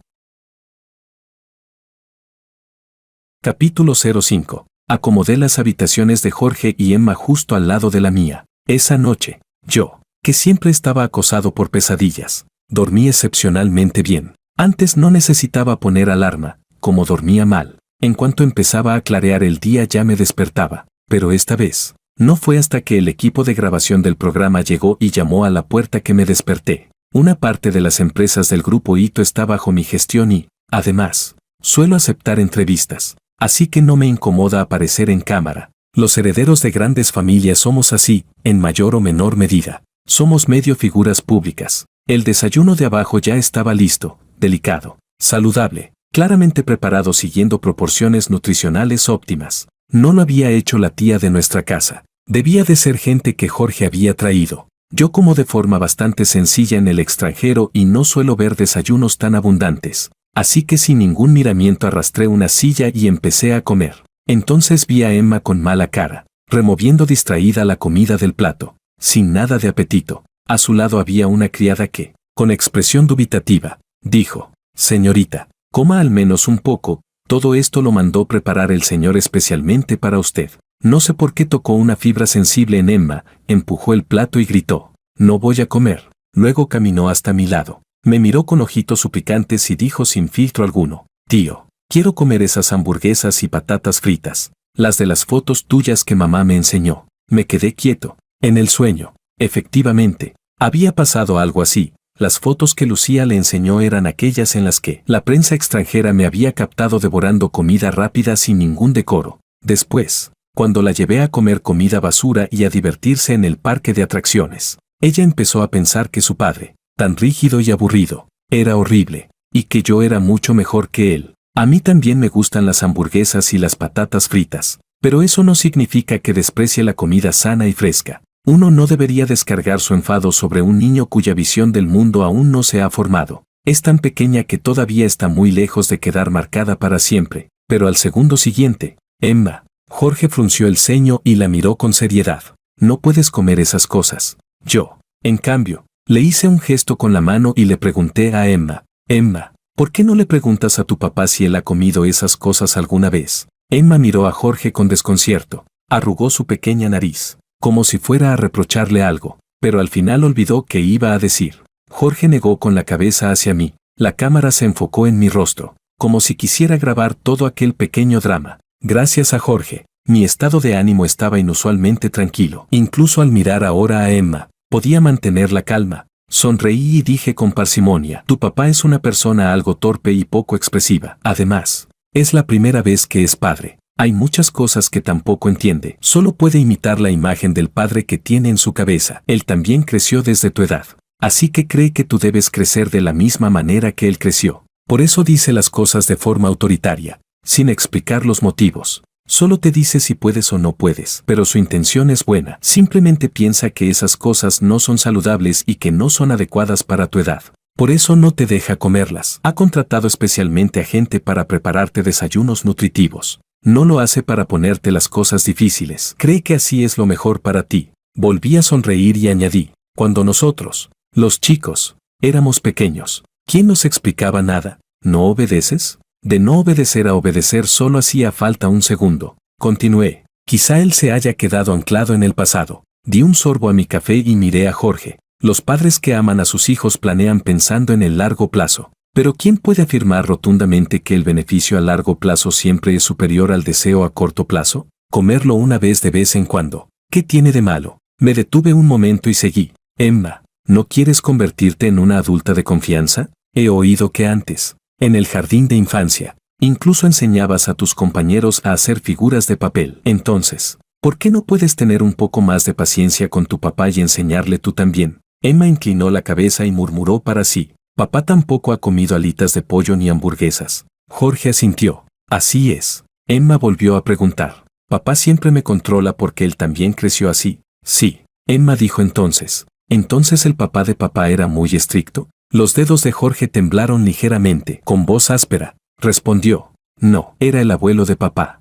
Capítulo 05. Acomodé las habitaciones de Jorge y Emma justo al lado de la mía. Esa noche, yo, que siempre estaba acosado por pesadillas, dormí excepcionalmente bien. Antes no necesitaba poner alarma, como dormía mal. En cuanto empezaba a clarear el día ya me despertaba, pero esta vez, No fue hasta que el equipo de grabación del programa llegó y llamó a la puerta que me desperté. Una parte de las empresas del grupo Ito está bajo mi gestión y, además, suelo aceptar entrevistas, así que no me incomoda aparecer en cámara. Los herederos de grandes familias somos así, en mayor o menor medida. Somos medio figuras públicas. El desayuno de abajo ya estaba listo, delicado, saludable, claramente preparado siguiendo proporciones nutricionales óptimas. No lo había hecho la tía de nuestra casa. Debía de ser gente que Jorge había traído. Yo como de forma bastante sencilla en el extranjero y no suelo ver desayunos tan abundantes. Así que sin ningún miramiento arrastré una silla y empecé a comer. Entonces vi a Emma con mala cara, removiendo distraída la comida del plato, sin nada de apetito. A su lado había una criada que, con expresión dubitativa, dijo: «Señorita, coma al menos un poco, todo esto lo mandó preparar el señor especialmente para usted». No sé por qué tocó una fibra sensible en Emma, empujó el plato y gritó: «No voy a comer». Luego caminó hasta mi lado. Me miró con ojitos suplicantes y dijo sin filtro alguno: «Tío, quiero comer esas hamburguesas y patatas fritas, las de las fotos tuyas que mamá me enseñó». Me quedé quieto, en el sueño. Efectivamente, había pasado algo así. Las fotos que Lucía le enseñó eran aquellas en las que la prensa extranjera me había captado devorando comida rápida sin ningún decoro. Después, cuando la llevé a comer comida basura y a divertirse en el parque de atracciones, ella empezó a pensar que su padre, tan rígido y aburrido, era horrible, y que yo era mucho mejor que él. A mí también me gustan las hamburguesas y las patatas fritas, pero eso no significa que desprecie la comida sana y fresca. Uno no debería descargar su enfado sobre un niño cuya visión del mundo aún no se ha formado. Es tan pequeña que todavía está muy lejos de quedar marcada para siempre. Pero al segundo siguiente, Emma. Jorge frunció el ceño y la miró con seriedad. «No puedes comer esas cosas». Yo, en cambio, le hice un gesto con la mano y le pregunté a Emma: «Emma, ¿por qué no le preguntas a tu papá si él ha comido esas cosas alguna vez?» Emma miró a Jorge con desconcierto, arrugó su pequeña nariz, como si fuera a reprocharle algo, pero al final olvidó qué iba a decir. Jorge negó con la cabeza hacia mí. La cámara se enfocó en mi rostro, como si quisiera grabar todo aquel pequeño drama. Gracias a Jorge, mi estado de ánimo estaba inusualmente tranquilo. Incluso al mirar ahora a Emma, podía mantener la calma. Sonreí y dije con parsimonia: «Tu papá es una persona algo torpe y poco expresiva. Además, es la primera vez que es padre. Hay muchas cosas que tampoco entiende. Solo puede imitar la imagen del padre que tiene en su cabeza. Él también creció desde tu edad. Así que cree que tú debes crecer de la misma manera que él creció. Por eso dice las cosas de forma autoritaria, sin explicar los motivos. Solo te dice si puedes o no puedes, pero su intención es buena. Simplemente piensa que esas cosas no son saludables y que no son adecuadas para tu edad. Por eso no te deja comerlas. Ha contratado especialmente a gente para prepararte desayunos nutritivos. No lo hace para ponerte las cosas difíciles. Cree que así es lo mejor para ti». Volví a sonreír y añadí: «Cuando nosotros, los chicos, éramos pequeños, ¿quién nos explicaba nada? ¿No obedeces?». De no obedecer a obedecer solo hacía falta un segundo. Continué: «Quizá él se haya quedado anclado en el pasado». Di un sorbo a mi café y miré a Jorge. Los padres que aman a sus hijos planean pensando en el largo plazo. Pero ¿quién puede afirmar rotundamente que el beneficio a largo plazo siempre es superior al deseo a corto plazo? Comerlo una vez de vez en cuando, ¿qué tiene de malo? Me detuve un momento y seguí: «Emma, ¿no quieres convertirte en una adulta de confianza? He oído que antes, en el jardín de infancia, incluso enseñabas a tus compañeros a hacer figuras de papel. Entonces, ¿por qué no puedes tener un poco más de paciencia con tu papá y enseñarle tú también?». Emma inclinó la cabeza y murmuró para sí: «Papá tampoco ha comido alitas de pollo ni hamburguesas». Jorge asintió: «Así es». Emma volvió a preguntar: «¿Papá siempre me controla porque él también creció así?». «Sí». Emma dijo entonces: «¿Entonces el papá de papá era muy estricto?». Los dedos de Jorge temblaron ligeramente. Con voz áspera, respondió: «No, era el abuelo de papá».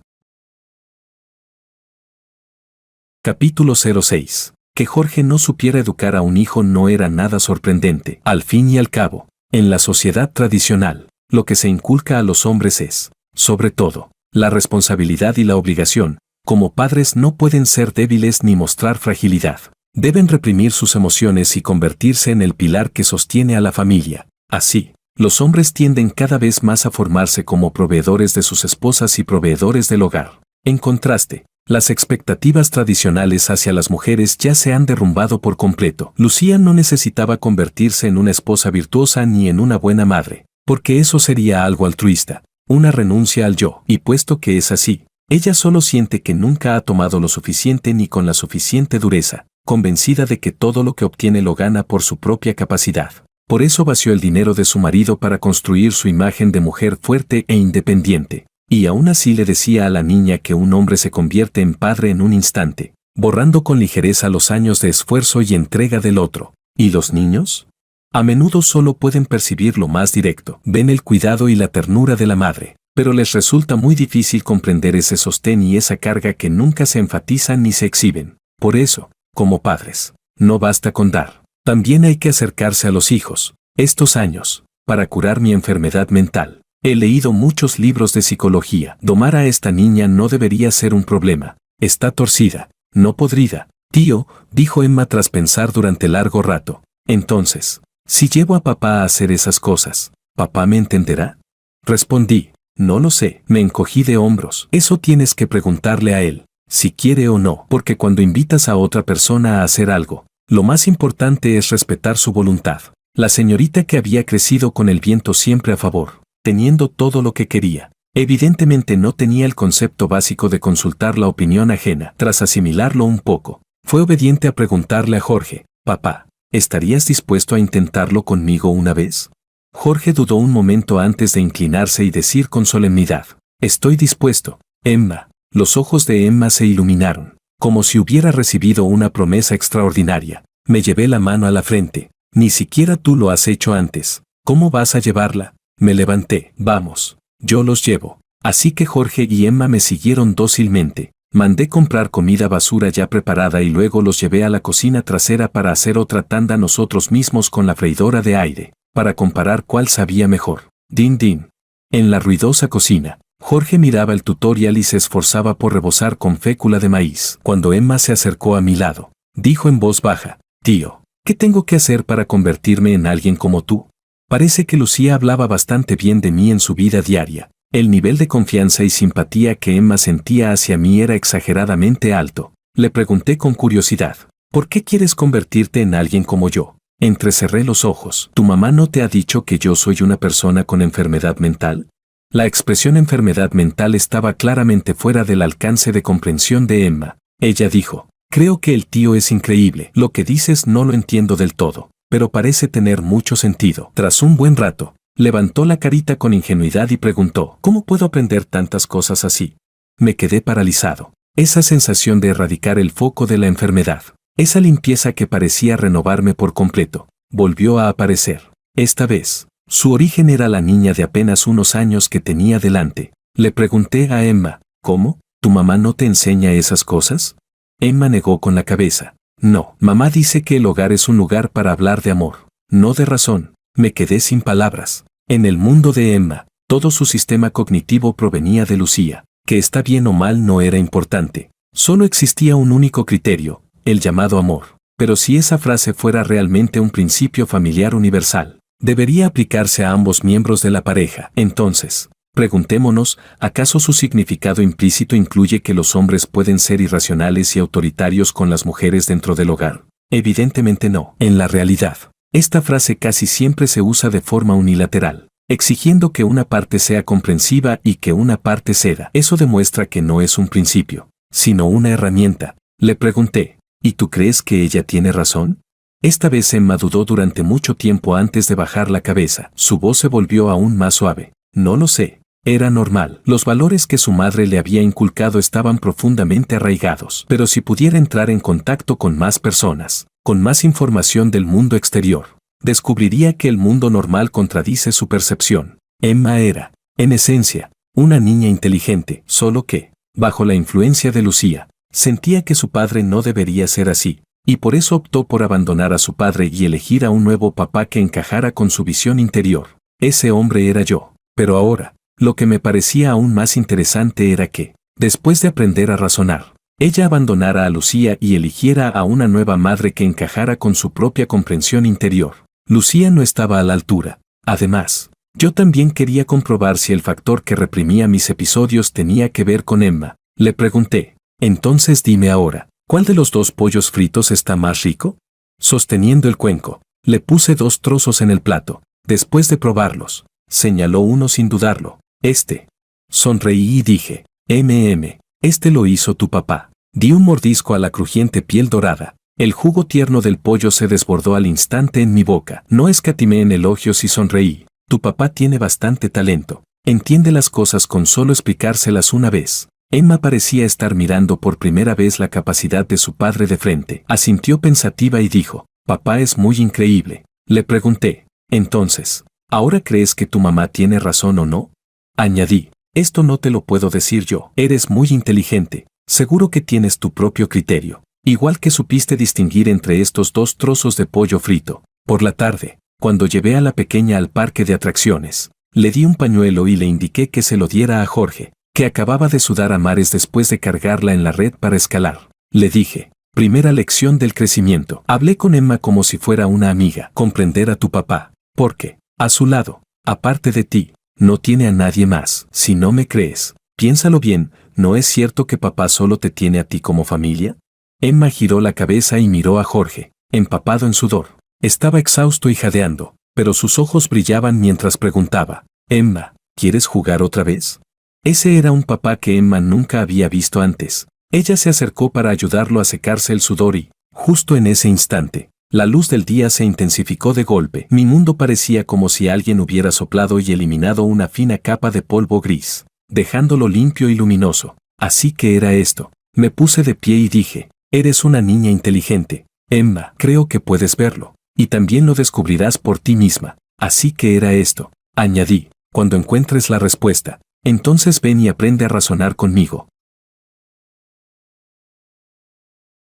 Capítulo 06. Que Jorge no supiera educar a un hijo no era nada sorprendente. Al fin y al cabo, en la sociedad tradicional, lo que se inculca a los hombres es, sobre todo, la responsabilidad y la obligación. Como padres no pueden ser débiles ni mostrar fragilidad. Deben reprimir sus emociones y convertirse en el pilar que sostiene a la familia. Así, los hombres tienden cada vez más a formarse como proveedores de sus esposas y proveedores del hogar. En contraste, Las expectativas tradicionales hacia las mujeres ya se han derrumbado por completo. Lucía no necesitaba convertirse en una esposa virtuosa ni en una buena madre, porque eso sería algo altruista, una renuncia al yo. Y puesto que es así, ella solo siente que nunca ha tomado lo suficiente ni con la suficiente dureza, convencida de que todo lo que obtiene lo gana por su propia capacidad. Por eso vació el dinero de su marido para construir su imagen de mujer fuerte e independiente. Y aún así le decía a la niña que un hombre se convierte en padre en un instante, borrando con ligereza los años de esfuerzo y entrega del otro. ¿Y los niños? A menudo solo pueden percibir lo más directo, ven el cuidado y la ternura de la madre, pero les resulta muy difícil comprender ese sostén y esa carga que nunca se enfatizan ni se exhiben. Por eso, como padres, no basta con dar, también hay que acercarse a los hijos. Estos años, para curar mi enfermedad mental, he leído muchos libros de psicología. Domar a esta niña no debería ser un problema. Está torcida, no podrida. Tío, dijo Emma tras pensar durante largo rato. Entonces, si llevo a papá a hacer esas cosas, ¿papá me entenderá? Respondí, no lo sé. Me encogí de hombros. Eso tienes que preguntarle a él, si quiere o no, porque cuando invitas a otra persona a hacer algo, lo más importante es respetar su voluntad. La señorita que había crecido con el viento siempre a favor, teniendo todo lo que quería, evidentemente no tenía el concepto básico de consultar la opinión ajena. Tras asimilarlo un poco, fue obediente a preguntarle a Jorge, papá, ¿estarías dispuesto a intentarlo conmigo una vez? Jorge dudó un momento antes de inclinarse y decir con solemnidad, estoy dispuesto, Emma. Los ojos de Emma se iluminaron, como si hubiera recibido una promesa extraordinaria. Me llevé la mano a la frente, ni siquiera tú lo has hecho antes, ¿cómo vas a llevarla? Me levanté, vamos, yo los llevo. Así que Jorge y Emma me siguieron dócilmente. Mandé comprar comida basura ya preparada y luego los llevé a la cocina trasera para hacer otra tanda nosotros mismos con la freidora de aire, para comparar cuál sabía mejor. Din din. En la ruidosa cocina, Jorge miraba el tutorial y se esforzaba por rebozar con fécula de maíz. Cuando Emma se acercó a mi lado, dijo en voz baja, tío, ¿qué tengo que hacer para convertirme en alguien como tú? Parece que Lucía hablaba bastante bien de mí en su vida diaria. El nivel de confianza y simpatía que Emma sentía hacia mí era exageradamente alto. Le pregunté con curiosidad, ¿por qué quieres convertirte en alguien como yo? Entrecerré los ojos. ¿Tu mamá no te ha dicho que yo soy una persona con enfermedad mental? La expresión enfermedad mental estaba claramente fuera del alcance de comprensión de Emma. Ella dijo, creo que el tío es increíble. Lo que dices no lo entiendo del todo, pero parece tener mucho sentido. Tras un buen rato, levantó la carita con ingenuidad y preguntó, ¿cómo puedo aprender tantas cosas así? Me quedé paralizado. Esa sensación de erradicar el foco de la enfermedad, esa limpieza que parecía renovarme por completo, volvió a aparecer. Esta vez, su origen era la niña de apenas unos años que tenía delante. Le pregunté a Emma, ¿cómo? ¿Tu mamá no te enseña esas cosas? Emma negó con la cabeza. No, mamá dice que el hogar es un lugar para hablar de amor, no de razón. Me quedé sin palabras. En el mundo de Emma, todo su sistema cognitivo provenía de Lucía, que está bien o mal no era importante. Solo existía un único criterio, el llamado amor. Pero si esa frase fuera realmente un principio familiar universal, debería aplicarse a ambos miembros de la pareja. Entonces, preguntémonos, ¿acaso su significado implícito incluye que los hombres pueden ser irracionales y autoritarios con las mujeres dentro del hogar? Evidentemente no. En la realidad, esta frase casi siempre se usa de forma unilateral, exigiendo que una parte sea comprensiva y que una parte ceda. Eso demuestra que no es un principio, sino una herramienta. Le pregunté, ¿y tú crees que ella tiene razón? Esta vez Emma dudó durante mucho tiempo antes de bajar la cabeza. Su voz se volvió aún más suave. No lo sé. Era normal. Los valores que su madre le había inculcado estaban profundamente arraigados. Pero si pudiera entrar en contacto con más personas, con más información del mundo exterior, descubriría que el mundo normal contradice su percepción. Emma era, en esencia, una niña inteligente, solo que, bajo la influencia de Lucía, sentía que su padre no debería ser así, y por eso optó por abandonar a su padre y elegir a un nuevo papá que encajara con su visión interior. Ese hombre era yo. Pero ahora, lo que me parecía aún más interesante era que, después de aprender a razonar, ella abandonara a Lucía y eligiera a una nueva madre que encajara con su propia comprensión interior. Lucía no estaba a la altura. Además, yo también quería comprobar si el factor que reprimía mis episodios tenía que ver con Emma. Le pregunté, Entonces dime ahora, ¿cuál de los 2 pollos fritos está más rico? Sosteniendo el cuenco, le puse 2 trozos en el plato. Después de probarlos, señaló uno sin dudarlo. Este. Sonreí y dije, este lo hizo tu papá. Di un mordisco a la crujiente piel dorada. El jugo tierno del pollo se desbordó al instante en mi boca. No escatimé en elogios y sonreí. Tu papá tiene bastante talento. Entiende las cosas con solo explicárselas una vez. Emma parecía estar mirando por primera vez la capacidad de su padre de frente. Asintió pensativa y dijo, papá es muy increíble. Le pregunté, entonces, ¿ahora crees que tu mamá tiene razón o no? Añadí, esto no te lo puedo decir yo. Eres muy inteligente. Seguro que tienes tu propio criterio. Igual que supiste distinguir entre estos 2 trozos de pollo frito. Por la tarde, cuando llevé a la pequeña al parque de atracciones, le di un pañuelo y le indiqué que se lo diera a Jorge, que acababa de sudar a mares después de cargarla en la red para escalar. Le dije, primera lección del crecimiento. Hablé con Emma como si fuera una amiga. Comprender a tu papá, porque, a su lado, aparte de ti, no tiene a nadie más. Si no me crees, piénsalo bien, ¿no es cierto que papá solo te tiene a ti como familia? Emma giró la cabeza y miró a Jorge, empapado en sudor. Estaba exhausto y jadeando, pero sus ojos brillaban mientras preguntaba, Emma, ¿quieres jugar otra vez? Ese era un papá que Emma nunca había visto antes. Ella se acercó para ayudarlo a secarse el sudor y, justo en ese instante, la luz del día se intensificó de golpe. Mi mundo parecía como si alguien hubiera soplado y eliminado una fina capa de polvo gris, dejándolo limpio y luminoso. Así que era esto. Me puse de pie y dije, eres una niña inteligente, Emma, creo que puedes verlo, y también lo descubrirás por ti misma. Así que era esto, añadí, cuando encuentres la respuesta, entonces ven y aprende a razonar conmigo.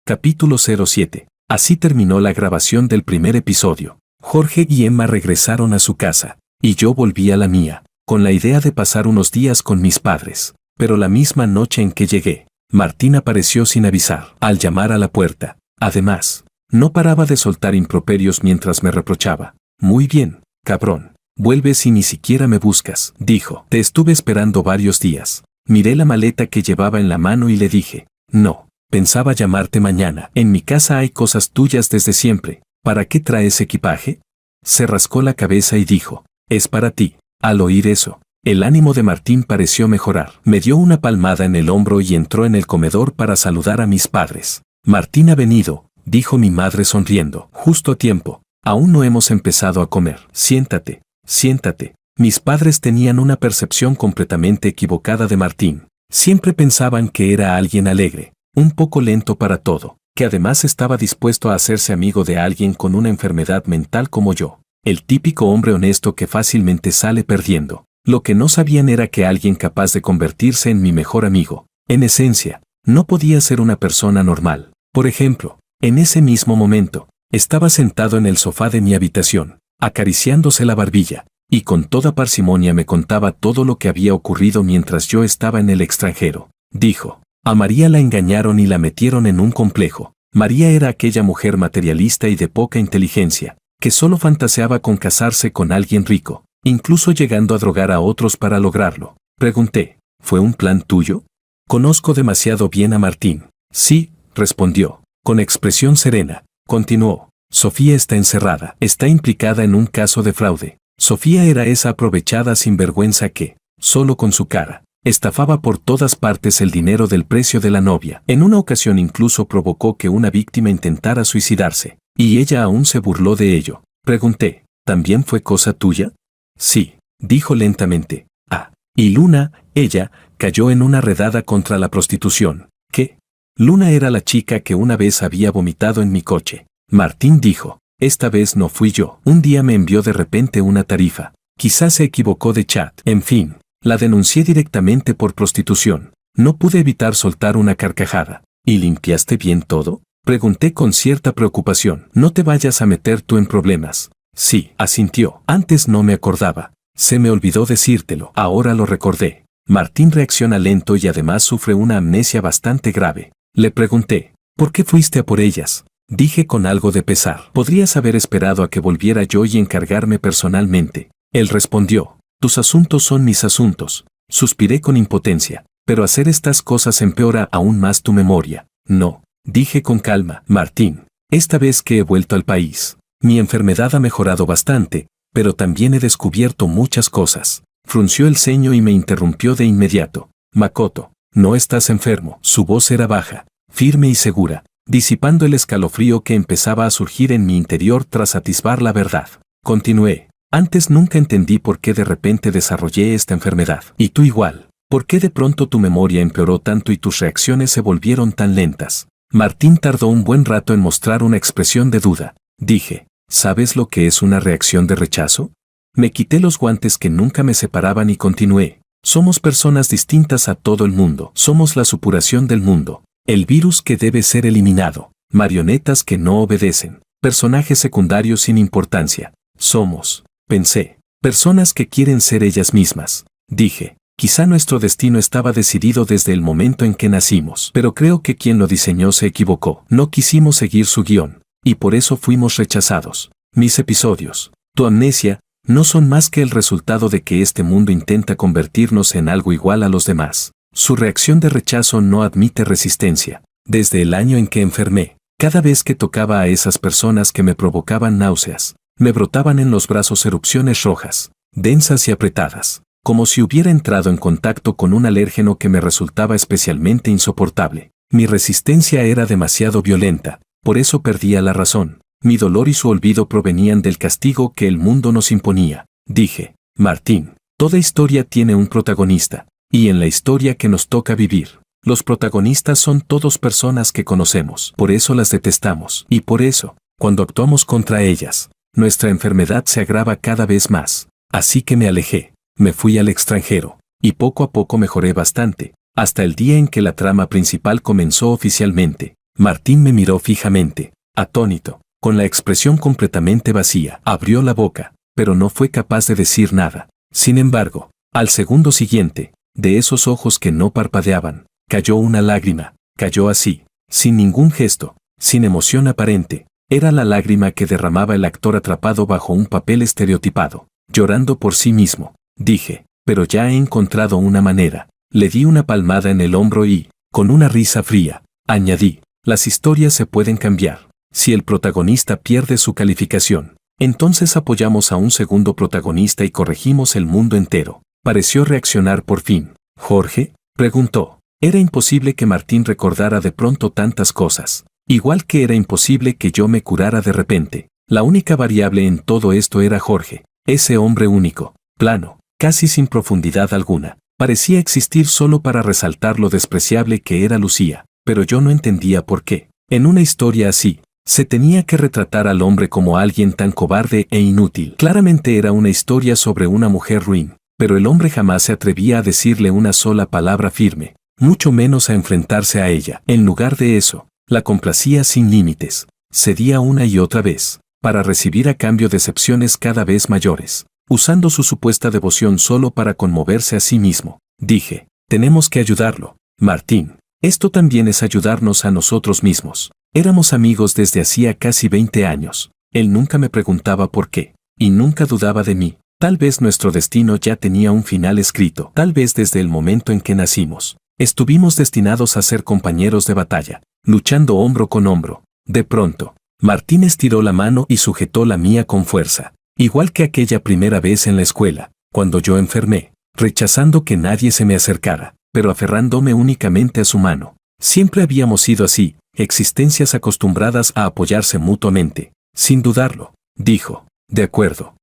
Capítulo 07. Así terminó la grabación del primer episodio. Jorge y Emma regresaron a su casa, y yo volví a la mía, con la idea de pasar unos días con mis padres. Pero la misma noche en que llegué, Martín apareció sin avisar, al llamar a la puerta. Además, no paraba de soltar improperios mientras me reprochaba. Muy bien, cabrón. Vuelves y ni siquiera me buscas, dijo. Te estuve esperando varios días. Miré la maleta que llevaba en la mano y le dije, no, pensaba llamarte mañana. En mi casa hay cosas tuyas desde siempre. ¿Para qué traes equipaje? Se rascó la cabeza y dijo, es para ti. Al oír eso, el ánimo de Martín pareció mejorar. Me dio una palmada en el hombro y entró en el comedor para saludar a mis padres. Martín ha venido, dijo mi madre sonriendo. Justo a tiempo. Aún no hemos empezado a comer. Siéntate, siéntate. Mis padres tenían una percepción completamente equivocada de Martín. Siempre pensaban que era alguien alegre, un poco lento para todo, que además estaba dispuesto a hacerse amigo de alguien con una enfermedad mental como yo. El típico hombre honesto que fácilmente sale perdiendo. Lo que no sabían era que alguien capaz de convertirse en mi mejor amigo, en esencia, no podía ser una persona normal. Por ejemplo, en ese mismo momento, estaba sentado en el sofá de mi habitación, acariciándose la barbilla, y con toda parsimonia me contaba todo lo que había ocurrido mientras yo estaba en el extranjero. Dijo, a María la engañaron y la metieron en un complejo. María era aquella mujer materialista y de poca inteligencia, que solo fantaseaba con casarse con alguien rico, incluso llegando a drogar a otros para lograrlo. Pregunté, ¿fue un plan tuyo? Conozco demasiado bien a Martín. Sí, respondió, con expresión serena. Continuó, Sofía está encerrada, está implicada en un caso de fraude. Sofía era esa aprovechada sinvergüenza que, solo con su cara, estafaba por todas partes el dinero del precio de la novia. En una ocasión incluso provocó que una víctima intentara suicidarse, y ella aún se burló de ello. Pregunté, ¿también fue cosa tuya? Sí, dijo lentamente. Ah, y Luna, ella, cayó en una redada contra la prostitución. ¿Qué? Luna era la chica que una vez había vomitado en mi coche. Martín dijo, esta vez no fui yo. Un día me envió de repente una tarifa. Quizás se equivocó de chat. En fin, la denuncié directamente por prostitución. No pude evitar soltar una carcajada. ¿Y limpiaste bien todo? Pregunté con cierta preocupación. No te vayas a meter tú en problemas. Sí, asintió. Antes no me acordaba. Se me olvidó decírtelo. Ahora lo recordé. Martín reacciona lento y además sufre una amnesia bastante grave. Le pregunté, ¿por qué fuiste a por ellas? Dije con algo de pesar. Podrías haber esperado a que volviera yo y encargarme personalmente. Él respondió, tus asuntos son mis asuntos. Suspiré con impotencia. pero hacer estas cosas empeora aún más tu memoria. No, dije con calma, Martín, esta vez que he vuelto al país, mi enfermedad ha mejorado bastante, pero también he descubierto muchas cosas. Frunció el ceño y me interrumpió de inmediato. Makoto, no estás enfermo. Su voz era baja, firme y segura, disipando el escalofrío que empezaba a surgir en mi interior tras atisbar la verdad. Continué. Antes nunca entendí por qué de repente desarrollé esta enfermedad. Y tú igual. ¿Por qué de pronto tu memoria empeoró tanto y tus reacciones se volvieron tan lentas? Martín tardó un buen rato en mostrar una expresión de duda. Dije, ¿sabes lo que es una reacción de rechazo? Me quité los guantes que nunca me separaban y continué. Somos personas distintas a todo el mundo. Somos la supuración del mundo. El virus que debe ser eliminado. Marionetas que no obedecen. Personajes secundarios sin importancia. Somos, pensé, personas que quieren ser ellas mismas. Dije, quizá nuestro destino estaba decidido desde el momento en que nacimos, pero creo que quien lo diseñó se equivocó. No quisimos seguir su guión, y por eso fuimos rechazados. Mis episodios, tu amnesia, no son más que el resultado de que este mundo intenta convertirnos en algo igual a los demás. Su reacción de rechazo no admite resistencia. Desde el año en que enfermé, cada vez que tocaba a esas personas que me provocaban náuseas, me brotaban en los brazos erupciones rojas, densas y apretadas, como si hubiera entrado en contacto con un alérgeno que me resultaba especialmente insoportable. Mi resistencia era demasiado violenta, por eso perdía la razón. Mi dolor y su olvido provenían del castigo que el mundo nos imponía. Dije, Martín, toda historia tiene un protagonista, y en la historia que nos toca vivir, los protagonistas son todos personas que conocemos. Por eso las detestamos, y por eso, cuando actuamos contra ellas, nuestra enfermedad se agrava cada vez más. Así que me alejé, me fui al extranjero, y poco a poco mejoré bastante, hasta el día en que la trama principal comenzó oficialmente. Martín me miró fijamente, atónito, con la expresión completamente vacía. Abrió la boca, pero no fue capaz de decir nada. Sin embargo, al segundo siguiente, de esos ojos que no parpadeaban, cayó una lágrima. Cayó así, sin ningún gesto, sin emoción aparente. Era la lágrima que derramaba el actor atrapado bajo un papel estereotipado, llorando por sí mismo. Dije, pero ya he encontrado una manera. Le di una palmada en el hombro y, con una risa fría, añadí, las historias se pueden cambiar. Si el protagonista pierde su calificación, entonces apoyamos a un segundo protagonista y corregimos el mundo entero. Pareció reaccionar por fin. ¿Jorge?, preguntó. Era imposible que Martín recordara de pronto tantas cosas. Igual que era imposible que yo me curara de repente. La única variable en todo esto era Jorge, ese hombre único, plano, casi sin profundidad alguna. Parecía existir solo para resaltar lo despreciable que era Lucía, pero yo no entendía por qué. En una historia así, se tenía que retratar al hombre como alguien tan cobarde e inútil. Claramente era una historia sobre una mujer ruin, pero el hombre jamás se atrevía a decirle una sola palabra firme, mucho menos a enfrentarse a ella. En lugar de eso, la complacía sin límites, cedía una y otra vez, para recibir a cambio decepciones cada vez mayores, usando su supuesta devoción solo para conmoverse a sí mismo. Dije, tenemos que ayudarlo, Martín. Esto también es ayudarnos a nosotros mismos. Éramos amigos desde hacía casi 20 años. Él nunca me preguntaba por qué, y nunca dudaba de mí. Tal vez nuestro destino ya tenía un final escrito. Tal vez desde el momento en que nacimos, estuvimos destinados a ser compañeros de batalla, luchando hombro con hombro. De pronto, Martín estiró la mano y sujetó la mía con fuerza. Igual que aquella primera vez en la escuela, cuando yo enfermé, rechazando que nadie se me acercara, pero aferrándome únicamente a su mano. Siempre habíamos sido así, existencias acostumbradas a apoyarse mutuamente. Sin dudarlo, dijo, de acuerdo.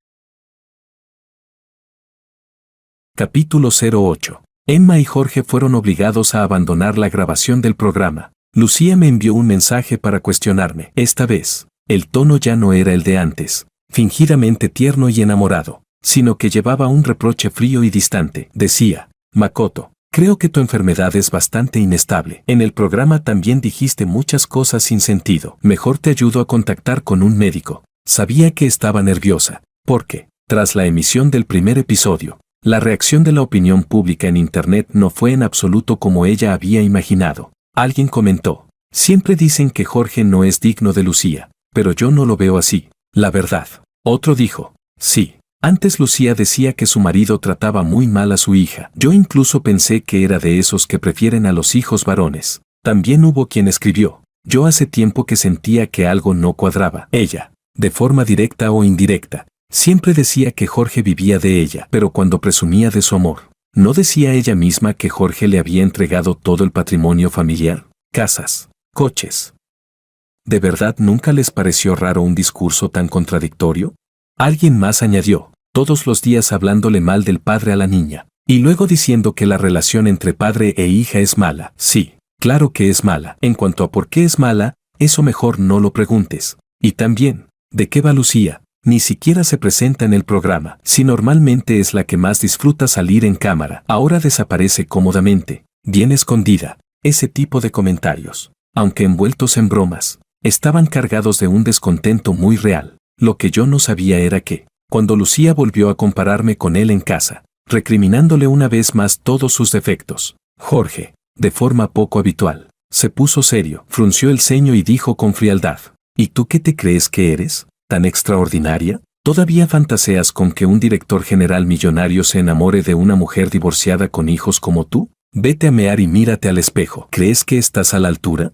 Capítulo 08. Emma y Jorge fueron obligados a abandonar la grabación del programa. Lucía me envió un mensaje para cuestionarme. Esta vez, el tono ya no era el de antes, fingidamente tierno y enamorado, sino que llevaba un reproche frío y distante. Decía, Makoto, creo que tu enfermedad es bastante inestable. En el programa también dijiste muchas cosas sin sentido. Mejor te ayudo a contactar con un médico. Sabía que estaba nerviosa, porque, tras la emisión del primer episodio, la reacción de la opinión pública en Internet no fue en absoluto como ella había imaginado. Alguien comentó, siempre dicen que Jorge no es digno de Lucía, pero yo no lo veo así, la verdad. Otro dijo, sí, Antes Lucía decía que su marido trataba muy mal a su hija. Yo incluso pensé que era de esos que prefieren a los hijos varones. También hubo quien escribió: yo hace tiempo que sentía que algo no cuadraba. Ella, de forma directa o indirecta, siempre decía que Jorge vivía de ella, pero cuando presumía de su amor, ¿no decía ella misma que Jorge le había entregado todo el patrimonio familiar? Casas, coches. ¿De verdad nunca les pareció raro un discurso tan contradictorio? Alguien más añadió: todos los días hablándole mal del padre a la niña, y luego diciendo que la relación entre padre e hija es mala. Sí, claro que es mala. En cuanto a por qué es mala, eso mejor no lo preguntes. Y también, ¿de qué va Lucía? Ni siquiera se presenta en el programa. Si normalmente es la que más disfruta salir en cámara, ahora desaparece cómodamente, bien escondida. Ese tipo de comentarios, aunque envueltos en bromas, estaban cargados de un descontento muy real. Lo que yo no sabía era que, cuando Lucía volvió a compararme con él en casa, recriminándole una vez más todos sus defectos, Jorge, de forma poco habitual, se puso serio, frunció el ceño y dijo con frialdad: ¿y tú qué te crees que eres? ¿Tan extraordinaria? ¿Todavía fantaseas con que un director general millonario se enamore de una mujer divorciada con hijos como tú? Vete a mear y mírate al espejo. ¿Crees que estás a la altura?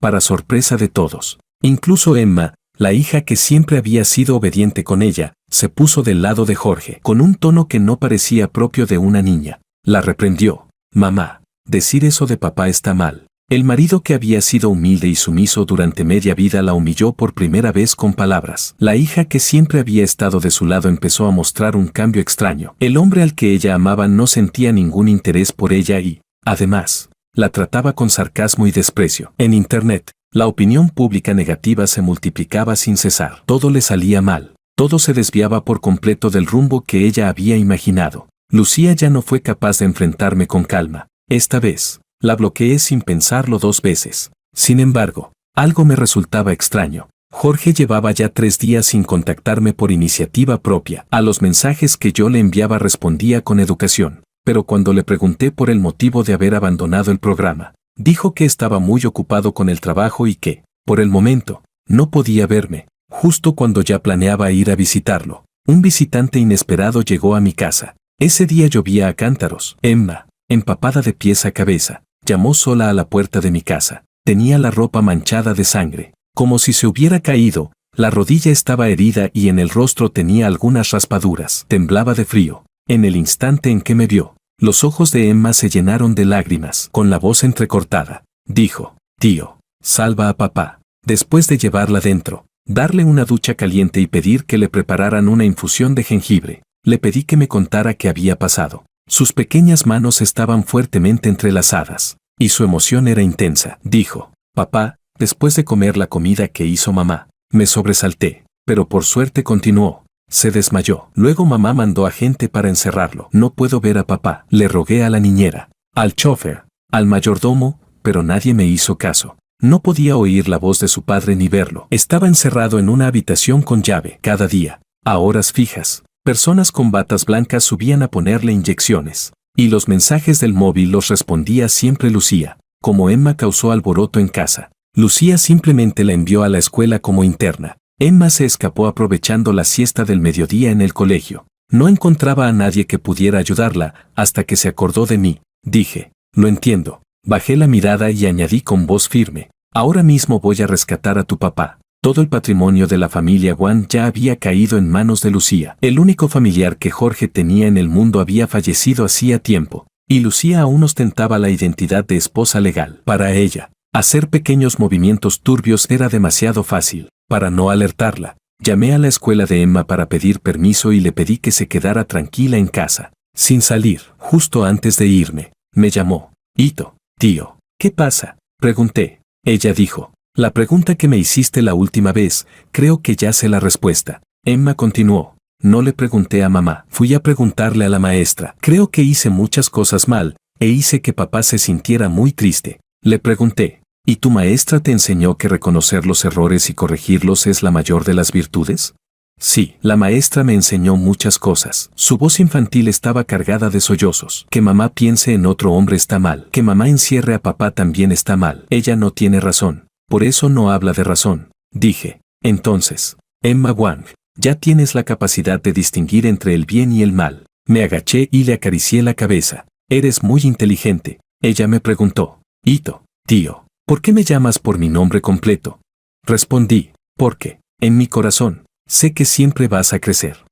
Para sorpresa de todos, incluso Emma, la hija que siempre había sido obediente con ella, se puso del lado de Jorge, con un tono que no parecía propio de una niña. La reprendió: mamá, decir eso de papá está mal. El marido que había sido humilde y sumiso durante media vida la humilló por primera vez con palabras. La hija que siempre había estado de su lado empezó a mostrar un cambio extraño. El hombre al que ella amaba no sentía ningún interés por ella y, además, la trataba con sarcasmo y desprecio. En Internet, la opinión pública negativa se multiplicaba sin cesar. Todo le salía mal. Todo se desviaba por completo del rumbo que ella había imaginado. Lucía ya no fue capaz de enfrentarme con calma. Esta vez, la bloqueé sin pensarlo 2 veces. Sin embargo, algo me resultaba extraño. Jorge llevaba ya 3 días sin contactarme por iniciativa propia. A los mensajes que yo le enviaba respondía con educación, pero cuando le pregunté por el motivo de haber abandonado el programa, dijo que estaba muy ocupado con el trabajo y que, por el momento, no podía verme. Justo cuando ya planeaba ir a visitarlo, un visitante inesperado llegó a mi casa. Ese día llovía a cántaros. Emma, empapada de pies a cabeza, llamó sola a la puerta de mi casa. Tenía la ropa manchada de sangre, como si se hubiera caído, la rodilla estaba herida y en el rostro tenía algunas raspaduras. Temblaba de frío. En el instante en que me vio, los ojos de Emma se llenaron de lágrimas. Con la voz entrecortada, dijo: tío, salva a papá. Después de llevarla dentro, darle una ducha caliente y pedir que le prepararan una infusión de jengibre, le pedí que me contara qué había pasado. Sus pequeñas manos estaban fuertemente entrelazadas, y su emoción era intensa. Dijo: papá, después de comer la comida que hizo mamá, me sobresalté, pero por suerte continuó. Se desmayó. Luego mamá mandó a gente para encerrarlo. No puedo ver a papá. Le rogué a la niñera, al chofer, al mayordomo, pero nadie me hizo caso. No podía oír la voz de su padre ni verlo. Estaba encerrado en una habitación con llave. Cada día, a horas fijas, personas con batas blancas subían a ponerle inyecciones, y los mensajes del móvil los respondía siempre Lucía. Como Emma causó alboroto en casa, Lucía simplemente la envió a la escuela como interna. Emma se escapó aprovechando la siesta del mediodía en el colegio. No encontraba a nadie que pudiera ayudarla, hasta que se acordó de mí. Dije: lo entiendo. Bajé la mirada y añadí con voz firme: ahora mismo voy a rescatar a tu papá. Todo el patrimonio de la familia Wan ya había caído en manos de Lucía. El único familiar que Jorge tenía en el mundo había fallecido hacía tiempo, y Lucía aún ostentaba la identidad de esposa legal. Para ella, hacer pequeños movimientos turbios era demasiado fácil. Para no alertarla, llamé a la escuela de Emma para pedir permiso y le pedí que se quedara tranquila en casa, sin salir. Justo antes de irme, me llamó: Ito, tío, ¿qué pasa?, pregunté. Ella dijo: la pregunta que me hiciste la última vez, creo que ya sé la respuesta. Emma continuó: no le pregunté a mamá, fui a preguntarle a la maestra. Creo que hice muchas cosas mal, e hice que papá se sintiera muy triste. Le pregunté: ¿y tu maestra te enseñó que reconocer los errores y corregirlos es la mayor de las virtudes? Sí, la maestra me enseñó muchas cosas. Su voz infantil estaba cargada de sollozos. Que mamá piense en otro hombre está mal. Que mamá encierre a papá también está mal. Ella no tiene razón. Por eso no habla de razón. Dije: entonces, Emma Wang, Ya tienes la capacidad de distinguir entre el bien y el mal. Me agaché y le acaricié la cabeza. Eres muy inteligente. Ella me preguntó. Ito, tío, ¿por qué me llamas por mi nombre completo? Respondí, porque, en mi corazón, sé que siempre vas a crecer.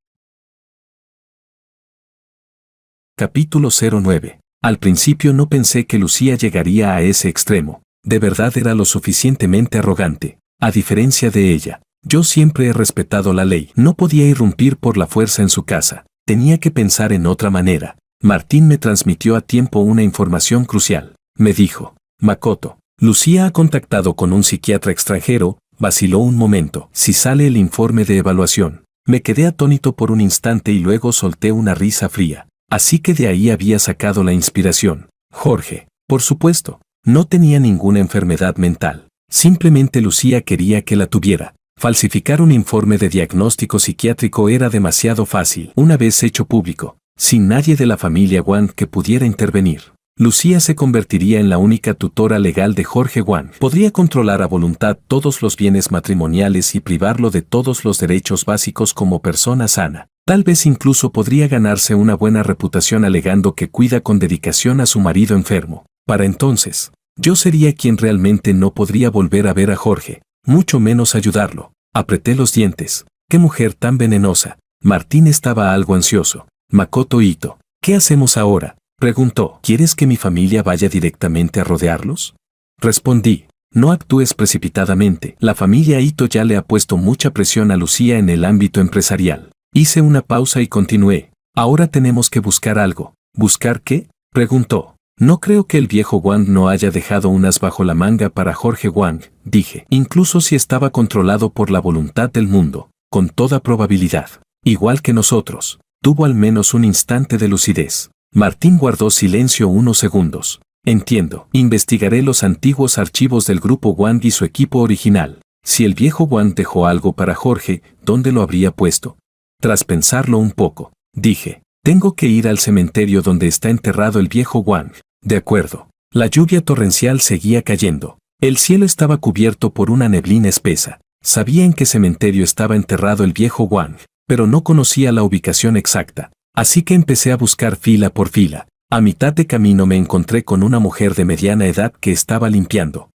Capítulo 09. Al principio no pensé que Lucía llegaría a ese extremo. De verdad era lo suficientemente arrogante. A diferencia de ella, yo siempre he respetado la ley. No podía irrumpir por la fuerza en su casa. Tenía que pensar en otra manera. Martín me transmitió a tiempo una información crucial. Me dijo, Makoto, Lucía ha contactado con un psiquiatra extranjero. Vaciló un momento. Si sale el informe de evaluación. Me quedé atónito por un instante y luego solté una risa fría. Así que de ahí había sacado la inspiración. Jorge, por supuesto, no tenía ninguna enfermedad mental. Simplemente Lucía quería que la tuviera. Falsificar un informe de diagnóstico psiquiátrico era demasiado fácil. Una vez hecho público, sin nadie de la familia Wang que pudiera intervenir, Lucía se convertiría en la única tutora legal de Jorge Wang. Podría controlar a voluntad todos los bienes matrimoniales y privarlo de todos los derechos básicos como persona sana. Tal vez incluso podría ganarse una buena reputación alegando que cuida con dedicación a su marido enfermo. Para entonces, yo sería quien realmente no podría volver a ver a Jorge, mucho menos ayudarlo. Apreté los dientes. ¡Qué mujer tan venenosa! Martín estaba algo ansioso. Makoto Ito, ¿qué hacemos ahora?, preguntó. ¿Quieres que mi familia vaya directamente a rodearlos? Respondí. No actúes precipitadamente. La familia Ito ya le ha puesto mucha presión a Lucía en el ámbito empresarial. Hice una pausa y continué. Ahora tenemos que buscar algo. ¿Buscar qué?, preguntó. No creo que el viejo Wang no haya dejado un as bajo la manga para Jorge Wang, dije. Incluso si estaba controlado por la voluntad del mundo, con toda probabilidad, igual que nosotros, tuvo al menos un instante de lucidez. Martín guardó silencio unos segundos. Entiendo. Investigaré los antiguos archivos del grupo Wang y su equipo original. Si el viejo Wang dejó algo para Jorge, ¿dónde lo habría puesto? Tras pensarlo un poco, dije, tengo que ir al cementerio donde está enterrado el viejo Wang. De acuerdo. La lluvia torrencial seguía cayendo. El cielo estaba cubierto por una neblina espesa. Sabía en qué cementerio estaba enterrado el viejo Wang, pero no conocía la ubicación exacta. Así que empecé a buscar fila por fila. A mitad de camino me encontré con una mujer de mediana edad que estaba limpiando.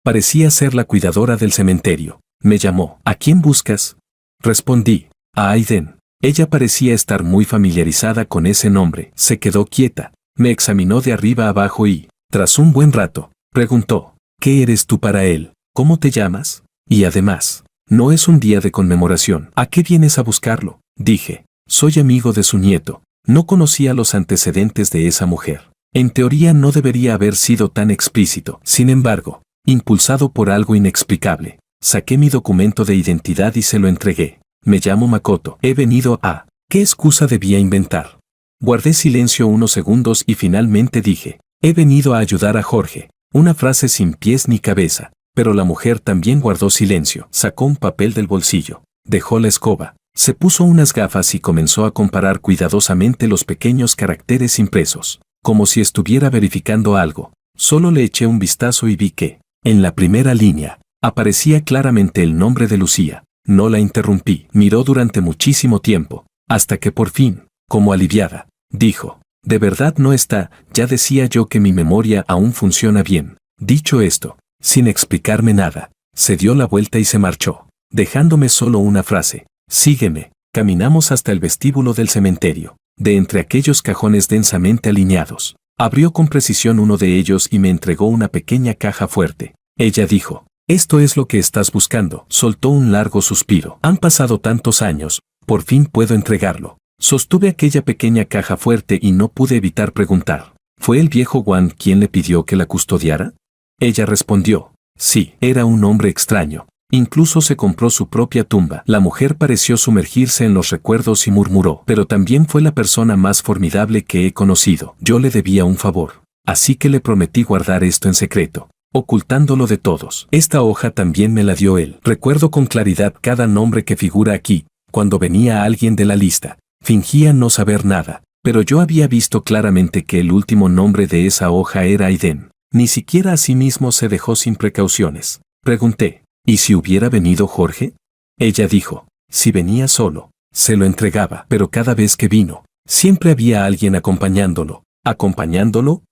Parecía ser la cuidadora del cementerio. Me llamó. ¿A quién buscas?, respondí. A Aiden. Ella parecía estar muy familiarizada con ese nombre. Se quedó quieta. Me examinó de arriba a abajo y, tras un buen rato, preguntó, ¿qué eres tú para él? ¿Cómo te llamas? Y además, no es un día de conmemoración. ¿A qué vienes a buscarlo?, dije. Soy amigo de su nieto. No conocía los antecedentes de esa mujer. En teoría no debería haber sido tan explícito. Sin embargo, impulsado por algo inexplicable, saqué mi documento de identidad y se lo entregué. Me llamo Makoto. He venido a... ¿Qué excusa debía inventar? Guardé silencio unos segundos y finalmente dije, he venido a ayudar a Jorge. Una frase sin pies ni cabeza. Pero la mujer también guardó silencio. Sacó un papel del bolsillo. Dejó la escoba. Se puso unas gafas y comenzó a comparar cuidadosamente los pequeños caracteres impresos. Como si estuviera verificando algo. Solo le eché un vistazo y vi que, en la primera línea, aparecía claramente el nombre de Lucía. No la interrumpí. Miró durante muchísimo tiempo, hasta que por fin, como aliviada, dijo, «¿De verdad no está? Ya decía yo que mi memoria aún funciona bien». Dicho esto, sin explicarme nada, se dio la vuelta y se marchó, dejándome solo una frase. «Sígueme». Caminamos hasta el vestíbulo del cementerio. De entre aquellos cajones densamente alineados, abrió con precisión uno de ellos y me entregó una pequeña caja fuerte. Ella dijo, «Esto es lo que estás buscando». Soltó un largo suspiro. Han pasado tantos años, por fin puedo entregarlo. Sostuve aquella pequeña caja fuerte y no pude evitar preguntar, ¿fue el viejo Wang quien le pidió que la custodiara? Ella respondió, sí, era un hombre extraño. Incluso se compró su propia tumba. La mujer pareció sumergirse en los recuerdos y murmuró, pero también fue la persona más formidable que he conocido. Yo le debía un favor, así que le prometí guardar esto en secreto, ocultándolo de todos. Esta hoja también me la dio él. Recuerdo con claridad cada nombre que figura aquí. Cuando venía alguien de la lista, fingía no saber nada, pero yo había visto claramente que el último nombre de esa hoja era Aiden. Ni siquiera a sí mismo se dejó sin precauciones. Pregunté, ¿y si hubiera venido Jorge? Ella dijo, Si venía solo, se lo entregaba, pero cada vez que vino, siempre había alguien acompañándolo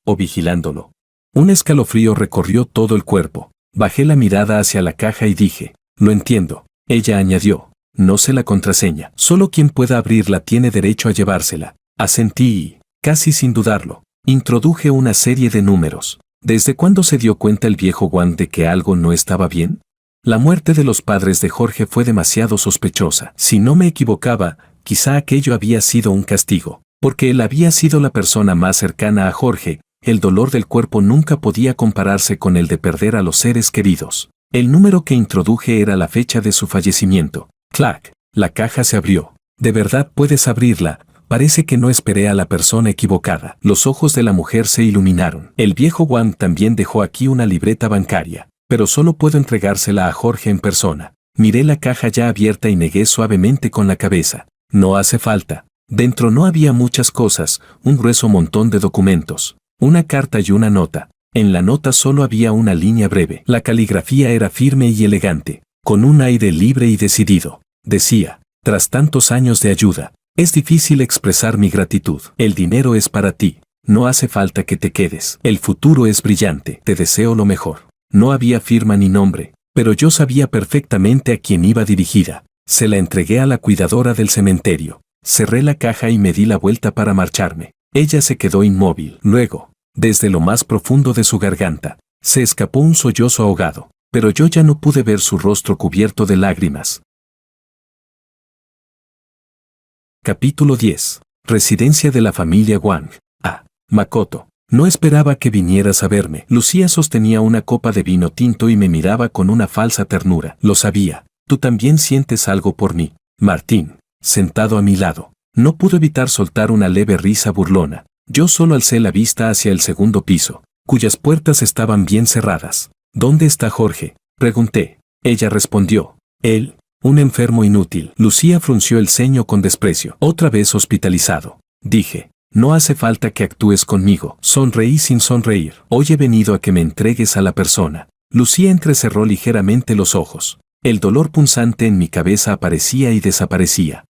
o vigilándolo. Un escalofrío recorrió todo el cuerpo. Bajé la mirada hacia la caja y dije, lo entiendo. Ella añadió, no sé la contraseña. Solo quien pueda abrirla tiene derecho a llevársela. Asentí y, casi sin dudarlo, introduje una serie de números. ¿Desde cuándo se dio cuenta el viejo Wang de que algo no estaba bien? La muerte de los padres de Jorge fue demasiado sospechosa. Si no me equivocaba, quizá aquello había sido un castigo. Porque él había sido la persona más cercana a Jorge, el dolor del cuerpo nunca podía compararse con el de perder a los seres queridos. El número que introduje era la fecha de su fallecimiento. ¡Clac! La caja se abrió. ¿De verdad puedes abrirla? Parece que no esperé a la persona equivocada. Los ojos de la mujer se iluminaron. El viejo Wang también dejó aquí una libreta bancaria, pero solo puedo entregársela a Jorge en persona. Miré la caja ya abierta y negué suavemente con la cabeza. No hace falta. Dentro no había muchas cosas, un grueso montón de documentos, una carta y una nota. En la nota solo había una línea breve. La caligrafía era firme y elegante, con un aire libre y decidido. Decía, tras tantos años de ayuda, es difícil expresar mi gratitud. El dinero es para ti. No hace falta que te quedes. El futuro es brillante. Te deseo lo mejor. No había firma ni nombre, pero yo sabía perfectamente a quién iba dirigida. Se la entregué a la cuidadora del cementerio. Cerré la caja y me di la vuelta para marcharme. Ella se quedó inmóvil. Luego, desde lo más profundo de su garganta, se escapó un sollozo ahogado, pero yo ya no pude ver su rostro cubierto de lágrimas. Capítulo 10. Residencia de la familia Wang. Makoto. No esperaba que vinieras a verme. Lucía sostenía una copa de vino tinto y me miraba con una falsa ternura. Lo sabía. Tú también sientes algo por mí. Martín, sentado a mi lado, no pudo evitar soltar una leve risa burlona. Yo solo alcé la vista hacia el segundo piso, cuyas puertas estaban bien cerradas. ¿Dónde está Jorge?, pregunté. Ella respondió, él, un enfermo inútil. Lucía frunció el ceño con desprecio. Otra vez hospitalizado. Dije, no hace falta que actúes conmigo. Sonreí sin sonreír. Hoy he venido a que me entregues a la persona. Lucía entrecerró ligeramente los ojos. El dolor punzante en mi cabeza aparecía y desaparecía.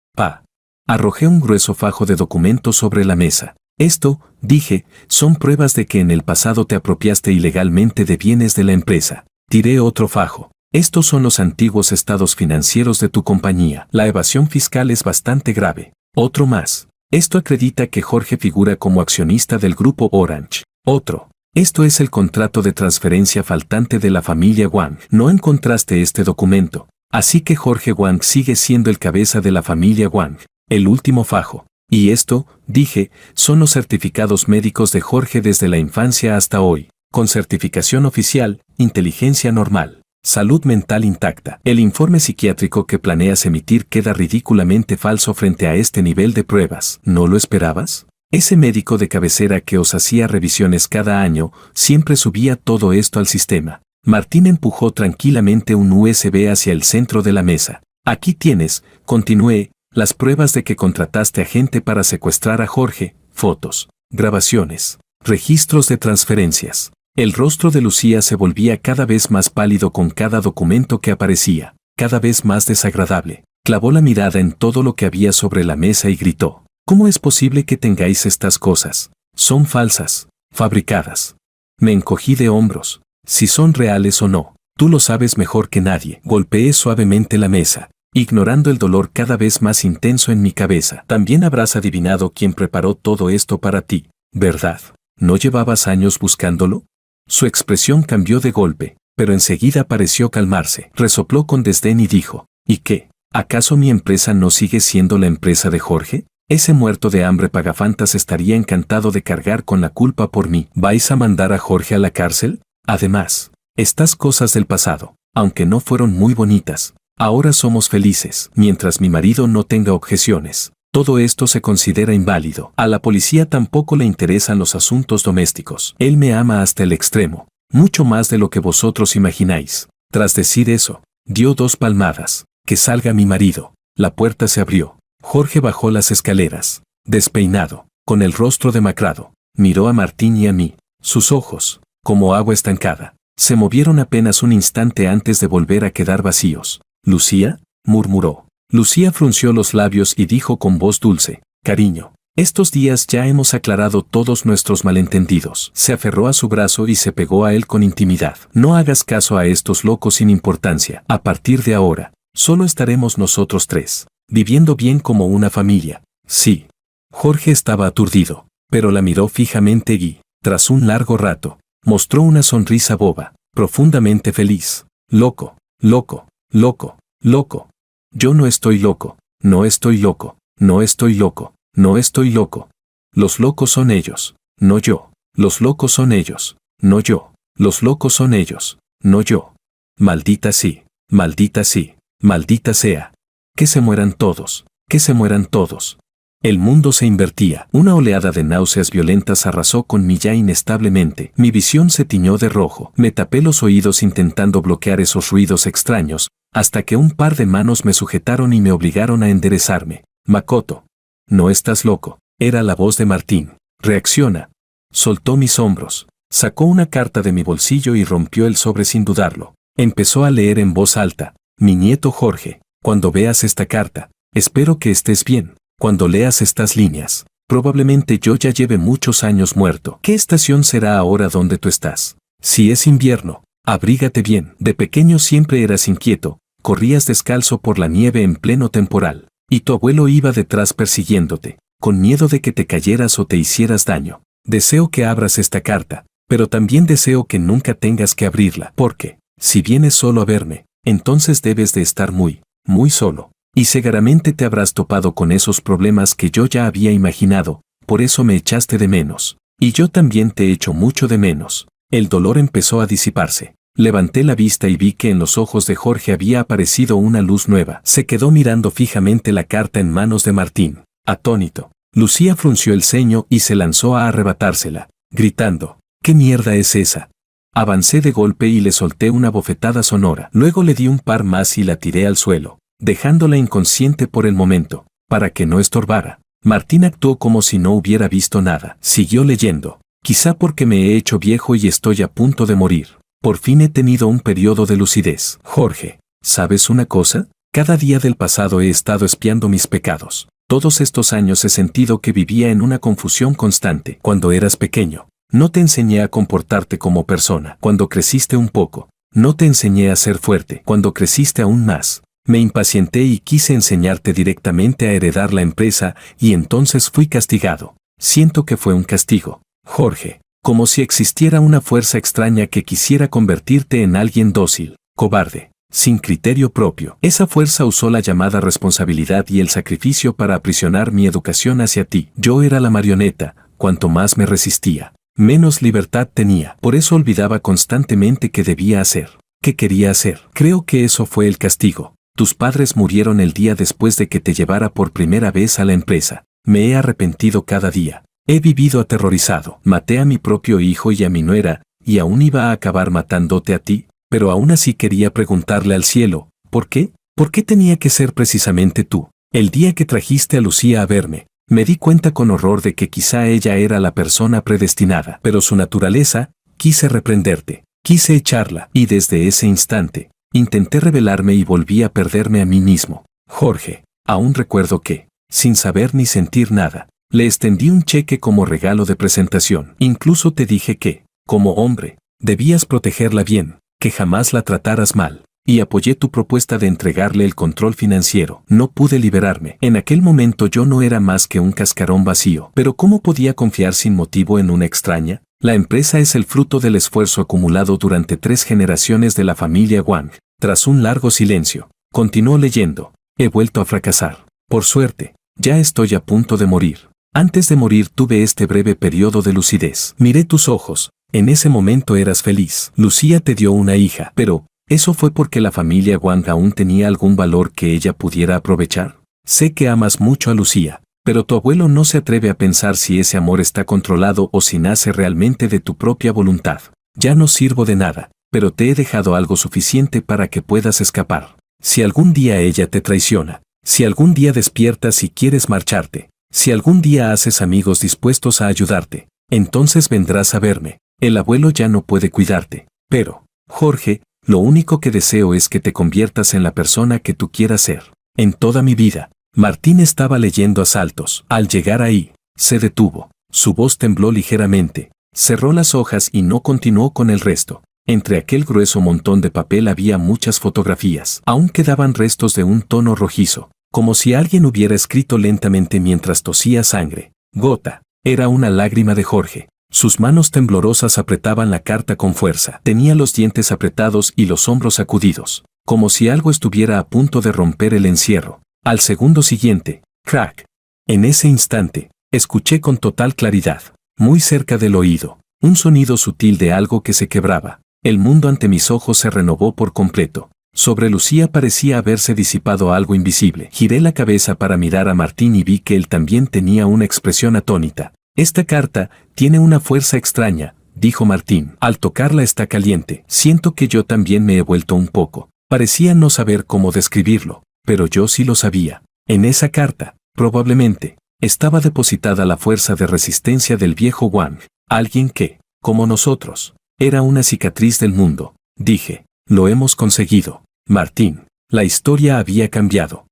Arrojé un grueso fajo de documentos sobre la mesa. Esto, dije, son pruebas de que en el pasado te apropiaste ilegalmente de bienes de la empresa. Tiré otro fajo. Estos son los antiguos estados financieros de tu compañía. La evasión fiscal es bastante grave. Otro más. Esto acredita que Jorge figura como accionista del grupo Orange. Otro. Esto es el contrato de transferencia faltante de la familia Wang. No encontraste este documento. Así que Jorge Wang sigue siendo el cabeza de la familia Wang. El último fajo. Y esto, dije, son los certificados médicos de Jorge desde la infancia hasta hoy. Con certificación oficial, inteligencia normal, salud mental intacta. El informe psiquiátrico que planeas emitir queda ridículamente falso frente a este nivel de pruebas. ¿No lo esperabas? Ese médico de cabecera que os hacía revisiones cada año, siempre subía todo esto al sistema. Martín empujó tranquilamente un USB hacia el centro de la mesa. Aquí tienes, continué, las pruebas de que contrataste a gente para secuestrar a Jorge, fotos, grabaciones, registros de transferencias. El rostro de Lucía se volvía cada vez más pálido con cada documento que aparecía, cada vez más desagradable. Clavó la mirada en todo lo que había sobre la mesa y gritó. ¿Cómo es posible que tengáis estas cosas? Son falsas, fabricadas. Me encogí de hombros. Si son reales o no, tú lo sabes mejor que nadie. Golpeé suavemente la mesa, ignorando el dolor cada vez más intenso en mi cabeza. También habrás adivinado quién preparó todo esto para ti, ¿verdad? ¿No llevabas años buscándolo? Su expresión cambió de golpe, pero enseguida pareció calmarse. Resopló con desdén y dijo, ¿y qué? ¿Acaso mi empresa no sigue siendo la empresa de Jorge? Ese muerto de hambre pagafantas estaría encantado de cargar con la culpa por mí. ¿Vais a mandar a Jorge a la cárcel? Además, estas cosas del pasado, aunque no fueron muy bonitas, ahora somos felices. Mientras mi marido no tenga objeciones, todo esto se considera inválido. A la policía tampoco le interesan los asuntos domésticos. Él me ama hasta el extremo, mucho más de lo que vosotros imagináis. Tras decir eso, dio 2 palmadas. Que salga mi marido. La puerta se abrió. Jorge bajó las escaleras, despeinado, con el rostro demacrado. Miró a Martín y a mí. Sus ojos, como agua estancada, se movieron apenas un instante antes de volver a quedar vacíos. «Lucía», murmuró. Lucía frunció los labios y dijo con voz dulce, cariño, estos días ya hemos aclarado todos nuestros malentendidos. Se aferró a su brazo y se pegó a él con intimidad. No hagas caso a estos locos sin importancia. A partir de ahora, solo estaremos nosotros tres, viviendo bien como una familia. Sí. Jorge estaba aturdido, pero la miró fijamente y, tras un largo rato, mostró una sonrisa boba, profundamente feliz. Loco, loco, loco, loco. Yo no estoy loco, no estoy loco, no estoy loco. No estoy loco. Los locos son ellos, no yo. Los locos son ellos, no yo. Los locos son ellos, no yo. Maldita sí, maldita sí, maldita sea. Que se mueran todos, que se mueran todos. El mundo se invertía. Una oleada de náuseas violentas arrasó con mí ya inestablemente. Mi visión se tiñó de rojo. Me tapé los oídos intentando bloquear esos ruidos extraños, hasta que un par de manos me sujetaron y me obligaron a enderezarme. Makoto. No estás loco. Era la voz de Martín. Reacciona. Soltó mis hombros. Sacó una carta de mi bolsillo y rompió el sobre sin dudarlo. Empezó a leer en voz alta. Mi nieto Jorge, cuando veas esta carta, espero que estés bien. Cuando leas estas líneas, probablemente yo ya lleve muchos años muerto. ¿Qué estación será ahora donde tú estás? Si es invierno, abrígate bien. De pequeño siempre eras inquieto, corrías descalzo por la nieve en pleno temporal. Y tu abuelo iba detrás persiguiéndote, con miedo de que te cayeras o te hicieras daño. Deseo que abras esta carta, pero también deseo que nunca tengas que abrirla, porque, si vienes solo a verme, entonces debes de estar muy, muy solo. Y seguramente te habrás topado con esos problemas que yo ya había imaginado, por eso me echaste de menos. Y yo también te echo mucho de menos. El dolor empezó a disiparse. Levanté la vista y vi que en los ojos de Jorge había aparecido una luz nueva. Se quedó mirando fijamente la carta en manos de Martín. Atónito. Lucía frunció el ceño y se lanzó a arrebatársela, gritando, ¿qué mierda es esa? Avancé de golpe y le solté una bofetada sonora. Luego le di un par más y la tiré al suelo, dejándola inconsciente por el momento, para que no estorbara. Martín actuó como si no hubiera visto nada. Siguió leyendo. Quizá porque me he hecho viejo y estoy a punto de morir. Por fin he tenido un periodo de lucidez. Jorge, ¿sabes una cosa? Cada día del pasado he estado espiando mis pecados. Todos estos años he sentido que vivía en una confusión constante. Cuando eras pequeño, no te enseñé a comportarte como persona. Cuando creciste un poco, no te enseñé a ser fuerte. Cuando creciste aún más, me impacienté y quise enseñarte directamente a heredar la empresa y entonces fui castigado. Siento que fue un castigo, Jorge. Como si existiera una fuerza extraña que quisiera convertirte en alguien dócil, cobarde, sin criterio propio. Esa fuerza usó la llamada responsabilidad y el sacrificio para aprisionar mi educación hacia ti. Yo era la marioneta, cuanto más me resistía, menos libertad tenía. Por eso olvidaba constantemente qué debía hacer, qué quería hacer. Creo que eso fue el castigo. Tus padres murieron el día después de que te llevara por primera vez a la empresa. Me he arrepentido cada día. He vivido aterrorizado. Maté a mi propio hijo y a mi nuera, y aún iba a acabar matándote a ti, pero aún así quería preguntarle al cielo, ¿por qué? ¿Por qué tenía que ser precisamente tú? El día que trajiste a Lucía a verme, me di cuenta con horror de que quizá ella era la persona predestinada, pero su naturaleza, quise reprenderte, quise echarla, y desde ese instante, intenté rebelarme y volví a perderme a mí mismo. Jorge, aún recuerdo que, sin saber ni sentir nada, le extendí un cheque como regalo de presentación. Incluso te dije que, como hombre, debías protegerla bien, que jamás la trataras mal, y apoyé tu propuesta de entregarle el control financiero. No pude liberarme. En aquel momento yo no era más que un cascarón vacío. Pero ¿cómo podía confiar sin motivo en una extraña? La empresa es el fruto del esfuerzo acumulado durante 3 generaciones de la familia Wang. Tras un largo silencio, continuó leyendo. He vuelto a fracasar. Por suerte, ya estoy a punto de morir. Antes de morir tuve este breve periodo de lucidez. Miré tus ojos. En ese momento eras feliz. Lucía te dio una hija, pero ¿eso fue porque la familia Wang aún tenía algún valor que ella pudiera aprovechar? Sé que amas mucho a Lucía, pero tu abuelo no se atreve a pensar si ese amor está controlado o si nace realmente de tu propia voluntad. Ya no sirvo de nada, pero te he dejado algo suficiente para que puedas escapar. Si algún día ella te traiciona, si algún día despiertas y quieres marcharte, si algún día haces amigos dispuestos a ayudarte, entonces vendrás a verme. El abuelo ya no puede cuidarte. Pero, Jorge, lo único que deseo es que te conviertas en la persona que tú quieras ser. en toda mi vida. Martín estaba leyendo a saltos. Al llegar ahí, se detuvo. Su voz tembló ligeramente. Cerró las hojas y no continuó con el resto. Entre aquel grueso montón de papel había muchas fotografías. Aún quedaban restos de un tono rojizo, como si alguien hubiera escrito lentamente mientras tosía sangre. Gota. Era una lágrima de Jorge. Sus manos temblorosas apretaban la carta con fuerza. Tenía los dientes apretados y los hombros sacudidos, como si algo estuviera a punto de romper el encierro. Al segundo siguiente, crack. En ese instante, escuché con total claridad, muy cerca del oído, un sonido sutil de algo que se quebraba. El mundo ante mis ojos se renovó por completo. Sobre Lucía parecía haberse disipado algo invisible. Giré la cabeza para mirar a Martín y vi que él también tenía una expresión atónita. Esta carta tiene una fuerza extraña, dijo Martín. Al tocarla está caliente. Siento que yo también me he vuelto un poco. Parecía no saber cómo describirlo, pero yo sí lo sabía. En esa carta, probablemente, estaba depositada la fuerza de resistencia del viejo Wang, alguien que, como nosotros, era una cicatriz del mundo. Dije, lo hemos conseguido, Martín. La historia había cambiado.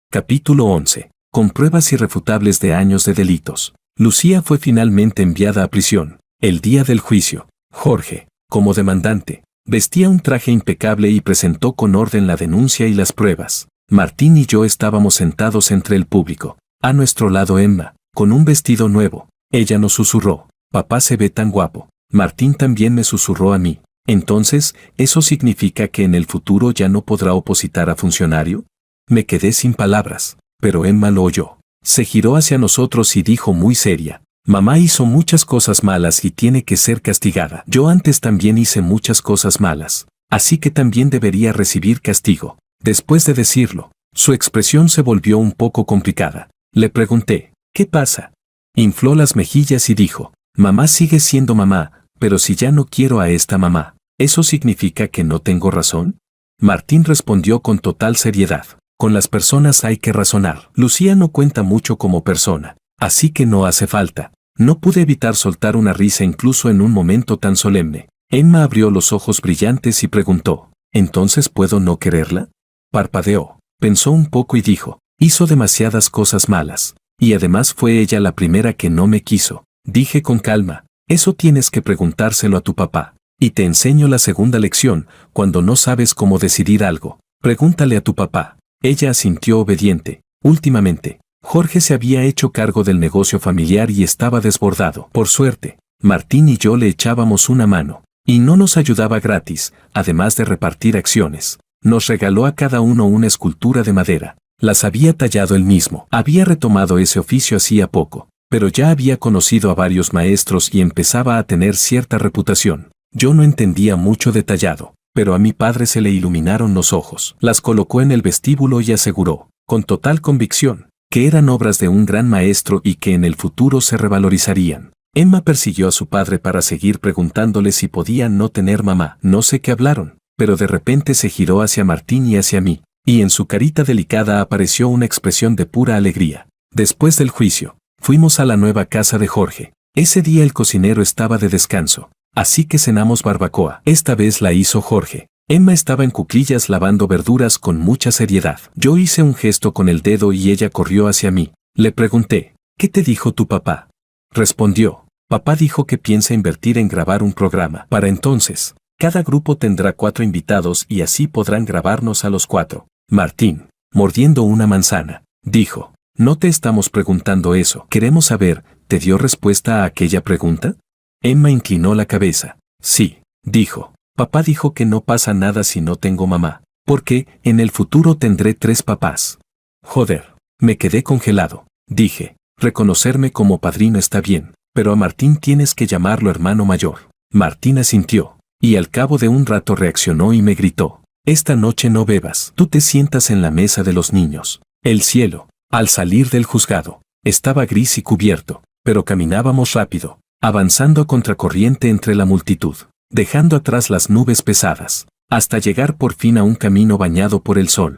Capítulo 11. Con pruebas irrefutables de años de delitos. Lucía fue finalmente enviada a prisión. El día del juicio, Jorge, como demandante, vestía un traje impecable y presentó con orden la denuncia y las pruebas. Martín y yo estábamos sentados entre el público. A nuestro lado Emma, con un vestido nuevo. Ella nos susurró, papá se ve tan guapo. Martín también me susurró a mí. Entonces, ¿eso significa que en el futuro ya no podrá opositar a funcionario? Me quedé sin palabras, pero Emma lo oyó. Se giró hacia nosotros y dijo muy seria, mamá hizo muchas cosas malas y tiene que ser castigada. Yo antes también hice muchas cosas malas, así que también debería recibir castigo. Después de decirlo, su expresión se volvió un poco complicada. Le pregunté, ¿qué pasa? Infló las mejillas y dijo, mamá sigue siendo mamá, pero si ya no quiero a esta mamá, ¿eso significa que no tengo razón? Martín respondió con total seriedad, con las personas hay que razonar. Lucía no cuenta mucho como persona, así que no hace falta. No pude evitar soltar una risa incluso en un momento tan solemne. Emma abrió los ojos brillantes y preguntó, ¿entonces puedo no quererla? Parpadeó, pensó un poco y dijo, hizo demasiadas cosas malas, y además fue ella la primera que no me quiso. Dije con calma, eso tienes que preguntárselo a tu papá. Y te enseño la segunda lección, cuando no sabes cómo decidir algo, pregúntale a tu papá. Ella asintió obediente. Últimamente, Jorge se había hecho cargo del negocio familiar y estaba desbordado. Por suerte, Martín y yo le echábamos una mano, y no nos ayudaba gratis, además de repartir acciones. Nos regaló a cada uno una escultura de madera. Las había tallado él mismo. Había retomado ese oficio hacía poco, pero ya había conocido a varios maestros y empezaba a tener cierta reputación. Yo no entendía mucho de tallado, pero a mi padre se le iluminaron los ojos. Las colocó en el vestíbulo y aseguró, con total convicción, que eran obras de un gran maestro y que en el futuro se revalorizarían. Emma persiguió a su padre para seguir preguntándole si podía no tener mamá. No sé qué hablaron, pero de repente se giró hacia Martín y hacia mí, y en su carita delicada apareció una expresión de pura alegría. Después del juicio, fuimos a la nueva casa de Jorge. Ese día el cocinero estaba de descanso, así que cenamos barbacoa. Esta vez la hizo Jorge. Emma estaba en cuclillas lavando verduras con mucha seriedad. Yo hice un gesto con el dedo y ella corrió hacia mí. Le pregunté, ¿qué te dijo tu papá? Respondió, papá dijo que piensa invertir en grabar un programa. Para entonces, cada grupo tendrá 4 invitados y así podrán grabarnos a los 4. Martín, mordiendo una manzana, dijo, no te estamos preguntando eso. Queremos saber, ¿te dio respuesta a aquella pregunta? Emma inclinó la cabeza. Sí, dijo. Papá dijo que no pasa nada si no tengo mamá, porque en el futuro tendré 3 papás. Joder, me quedé congelado. Dije, reconocerme como padrino está bien, pero a Martín tienes que llamarlo hermano mayor. Martín asintió, y al cabo de un rato reaccionó y me gritó, esta noche no bebas, tú te sientas en la mesa de los niños. El cielo, al salir del juzgado, estaba gris y cubierto, pero caminábamos rápido, avanzando a contracorriente entre la multitud, dejando atrás las nubes pesadas, hasta llegar por fin a un camino bañado por el sol.